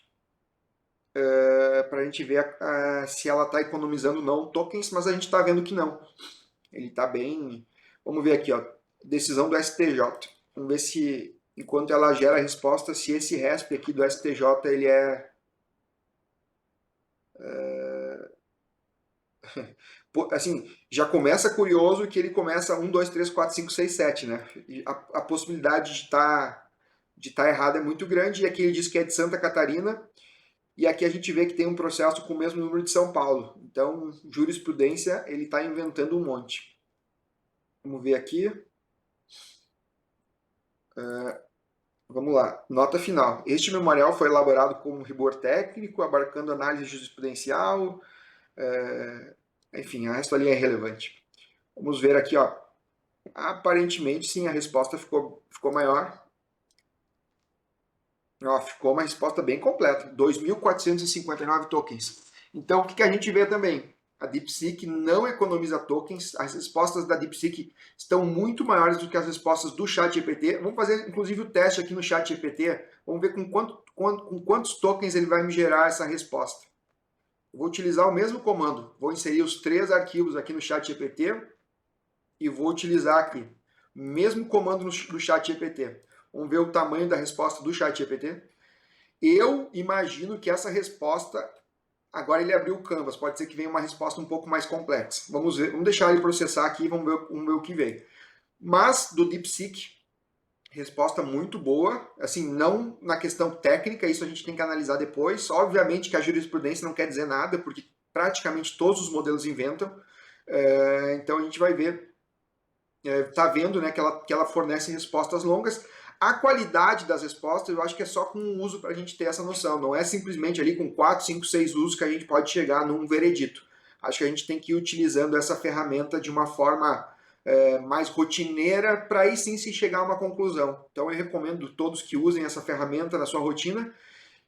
Para a gente ver se ela está economizando ou não tokens, mas a gente está vendo que não. Ele está bem... Vamos ver aqui, ó, decisão do STJ. Vamos ver se, enquanto ela gera a resposta, se esse RESP aqui do STJ, ele assim, já começa curioso que ele começa 1, 2, 3, 4, 5, 6, 7, né? A possibilidade de tá errado é muito grande, e aqui ele diz que é de Santa Catarina, e aqui a gente vê que tem um processo com o mesmo número de São Paulo. Então, jurisprudência, ele está inventando um monte. Vamos ver aqui. Vamos lá. Nota final. Este memorial foi elaborado com um rigor técnico, abarcando análise jurisprudencial. Enfim, a resto ali é irrelevante. Vamos ver aqui, ó. Aparentemente, sim, a resposta ficou maior. Ó, ficou uma resposta bem completa. 2.459 tokens. Então, o que a gente vê também? A DeepSeek não economiza tokens. As respostas da DeepSeek estão muito maiores do que as respostas do ChatGPT. Vamos fazer, inclusive, o teste aqui no ChatGPT. Vamos ver com quantos tokens ele vai me gerar essa resposta. Eu vou utilizar o mesmo comando. Vou inserir os 3 arquivos aqui no ChatGPT e vou utilizar aqui o mesmo comando no ChatGPT. Vamos ver o tamanho da resposta do ChatGPT. Eu imagino que essa resposta... Agora ele abriu o Canvas, pode ser que venha uma resposta um pouco mais complexa. Vamos ver, vamos deixar ele processar aqui e vamos ver o que vem. Mas do DeepSeek, resposta muito boa, assim, não na questão técnica, isso a gente tem que analisar depois. Obviamente que a jurisprudência não quer dizer nada, porque praticamente todos os modelos inventam. Então a gente vai ver, tá vendo, né, que ela fornece respostas longas. A qualidade das respostas, eu acho que é só com o uso para a gente ter essa noção. Não é simplesmente ali com 4, 5, 6 usos que a gente pode chegar num veredito. Acho que a gente tem que ir utilizando essa ferramenta de uma forma mais rotineira para aí sim se chegar a uma conclusão. Então eu recomendo todos que usem essa ferramenta na sua rotina.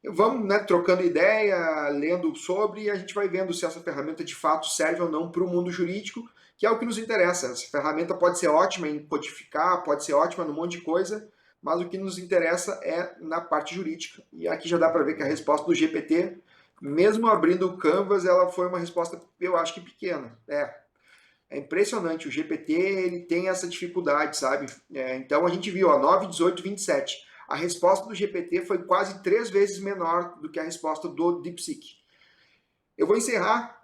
Vamos, né, trocando ideia, lendo sobre, e a gente vai vendo se essa ferramenta de fato serve ou não para o mundo jurídico, que é o que nos interessa. Essa ferramenta pode ser ótima em codificar, pode ser ótima num monte de coisa, mas o que nos interessa é na parte jurídica. E aqui já dá para ver que a resposta do GPT, mesmo abrindo o Canvas, ela foi uma resposta, eu acho que pequena. É impressionante, o GPT ele tem essa dificuldade, sabe? Então a gente viu, ó, 9, 18, 27. a resposta do GPT foi quase 3 vezes menor do que a resposta do DeepSeek. Eu vou encerrar,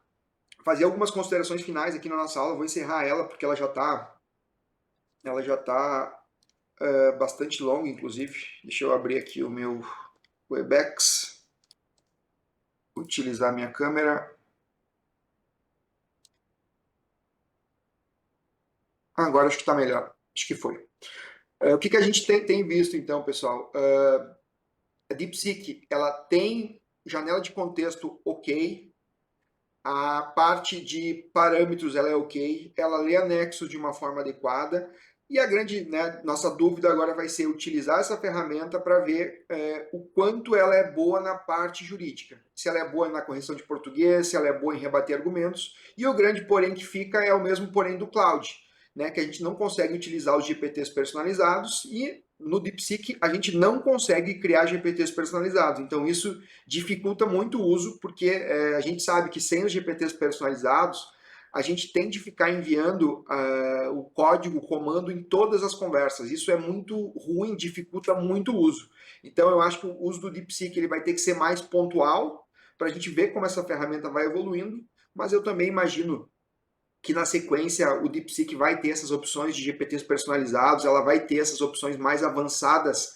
fazer algumas considerações finais aqui na nossa aula, vou encerrar ela porque ela já tá bastante longa, inclusive. Deixa eu abrir aqui o meu Webex, utilizar minha câmera. Agora acho que está melhor, acho que foi. O que a gente tem visto então, pessoal? A DeepSeek, ela tem janela de contexto ok, a parte de parâmetros ela é ok, ela lê anexos de uma forma adequada, e a grande, né, nossa dúvida agora vai ser utilizar essa ferramenta para ver o quanto ela é boa na parte jurídica. Se ela é boa na correção de português, se ela é boa em rebater argumentos, e o grande porém que fica é o mesmo porém do cloud, né, que a gente não consegue utilizar os GPTs personalizados e no DeepSeek a gente não consegue criar GPTs personalizados. Então isso dificulta muito o uso, porque a gente sabe que sem os GPTs personalizados, a gente tem de ficar enviando o código, o comando em todas as conversas. Isso é muito ruim, dificulta muito o uso. Então eu acho que o uso do DeepSeek ele vai ter que ser mais pontual para a gente ver como essa ferramenta vai evoluindo, mas eu também imagino que na sequência o DeepSeek vai ter essas opções de GPTs personalizados, ela vai ter essas opções mais avançadas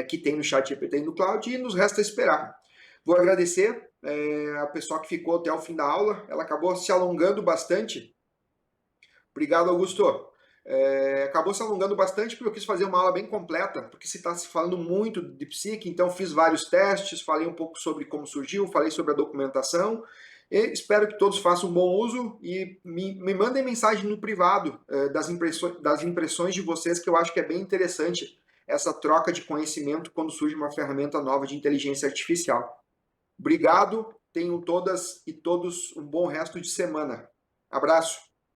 que tem no chat GPT e no cloud, e nos resta esperar. Vou agradecer a pessoa que ficou até o fim da aula, ela acabou se alongando bastante. Obrigado, Augusto. Acabou se alongando bastante porque eu quis fazer uma aula bem completa, porque se está se falando muito de DeepSeek, então fiz vários testes, falei um pouco sobre como surgiu, falei sobre a documentação, e espero que todos façam um bom uso e me mandem mensagem no privado das impressões de vocês, que eu acho que é bem interessante essa troca de conhecimento quando surge uma ferramenta nova de inteligência artificial. Obrigado, tenham todas e todos um bom resto de semana. Abraço.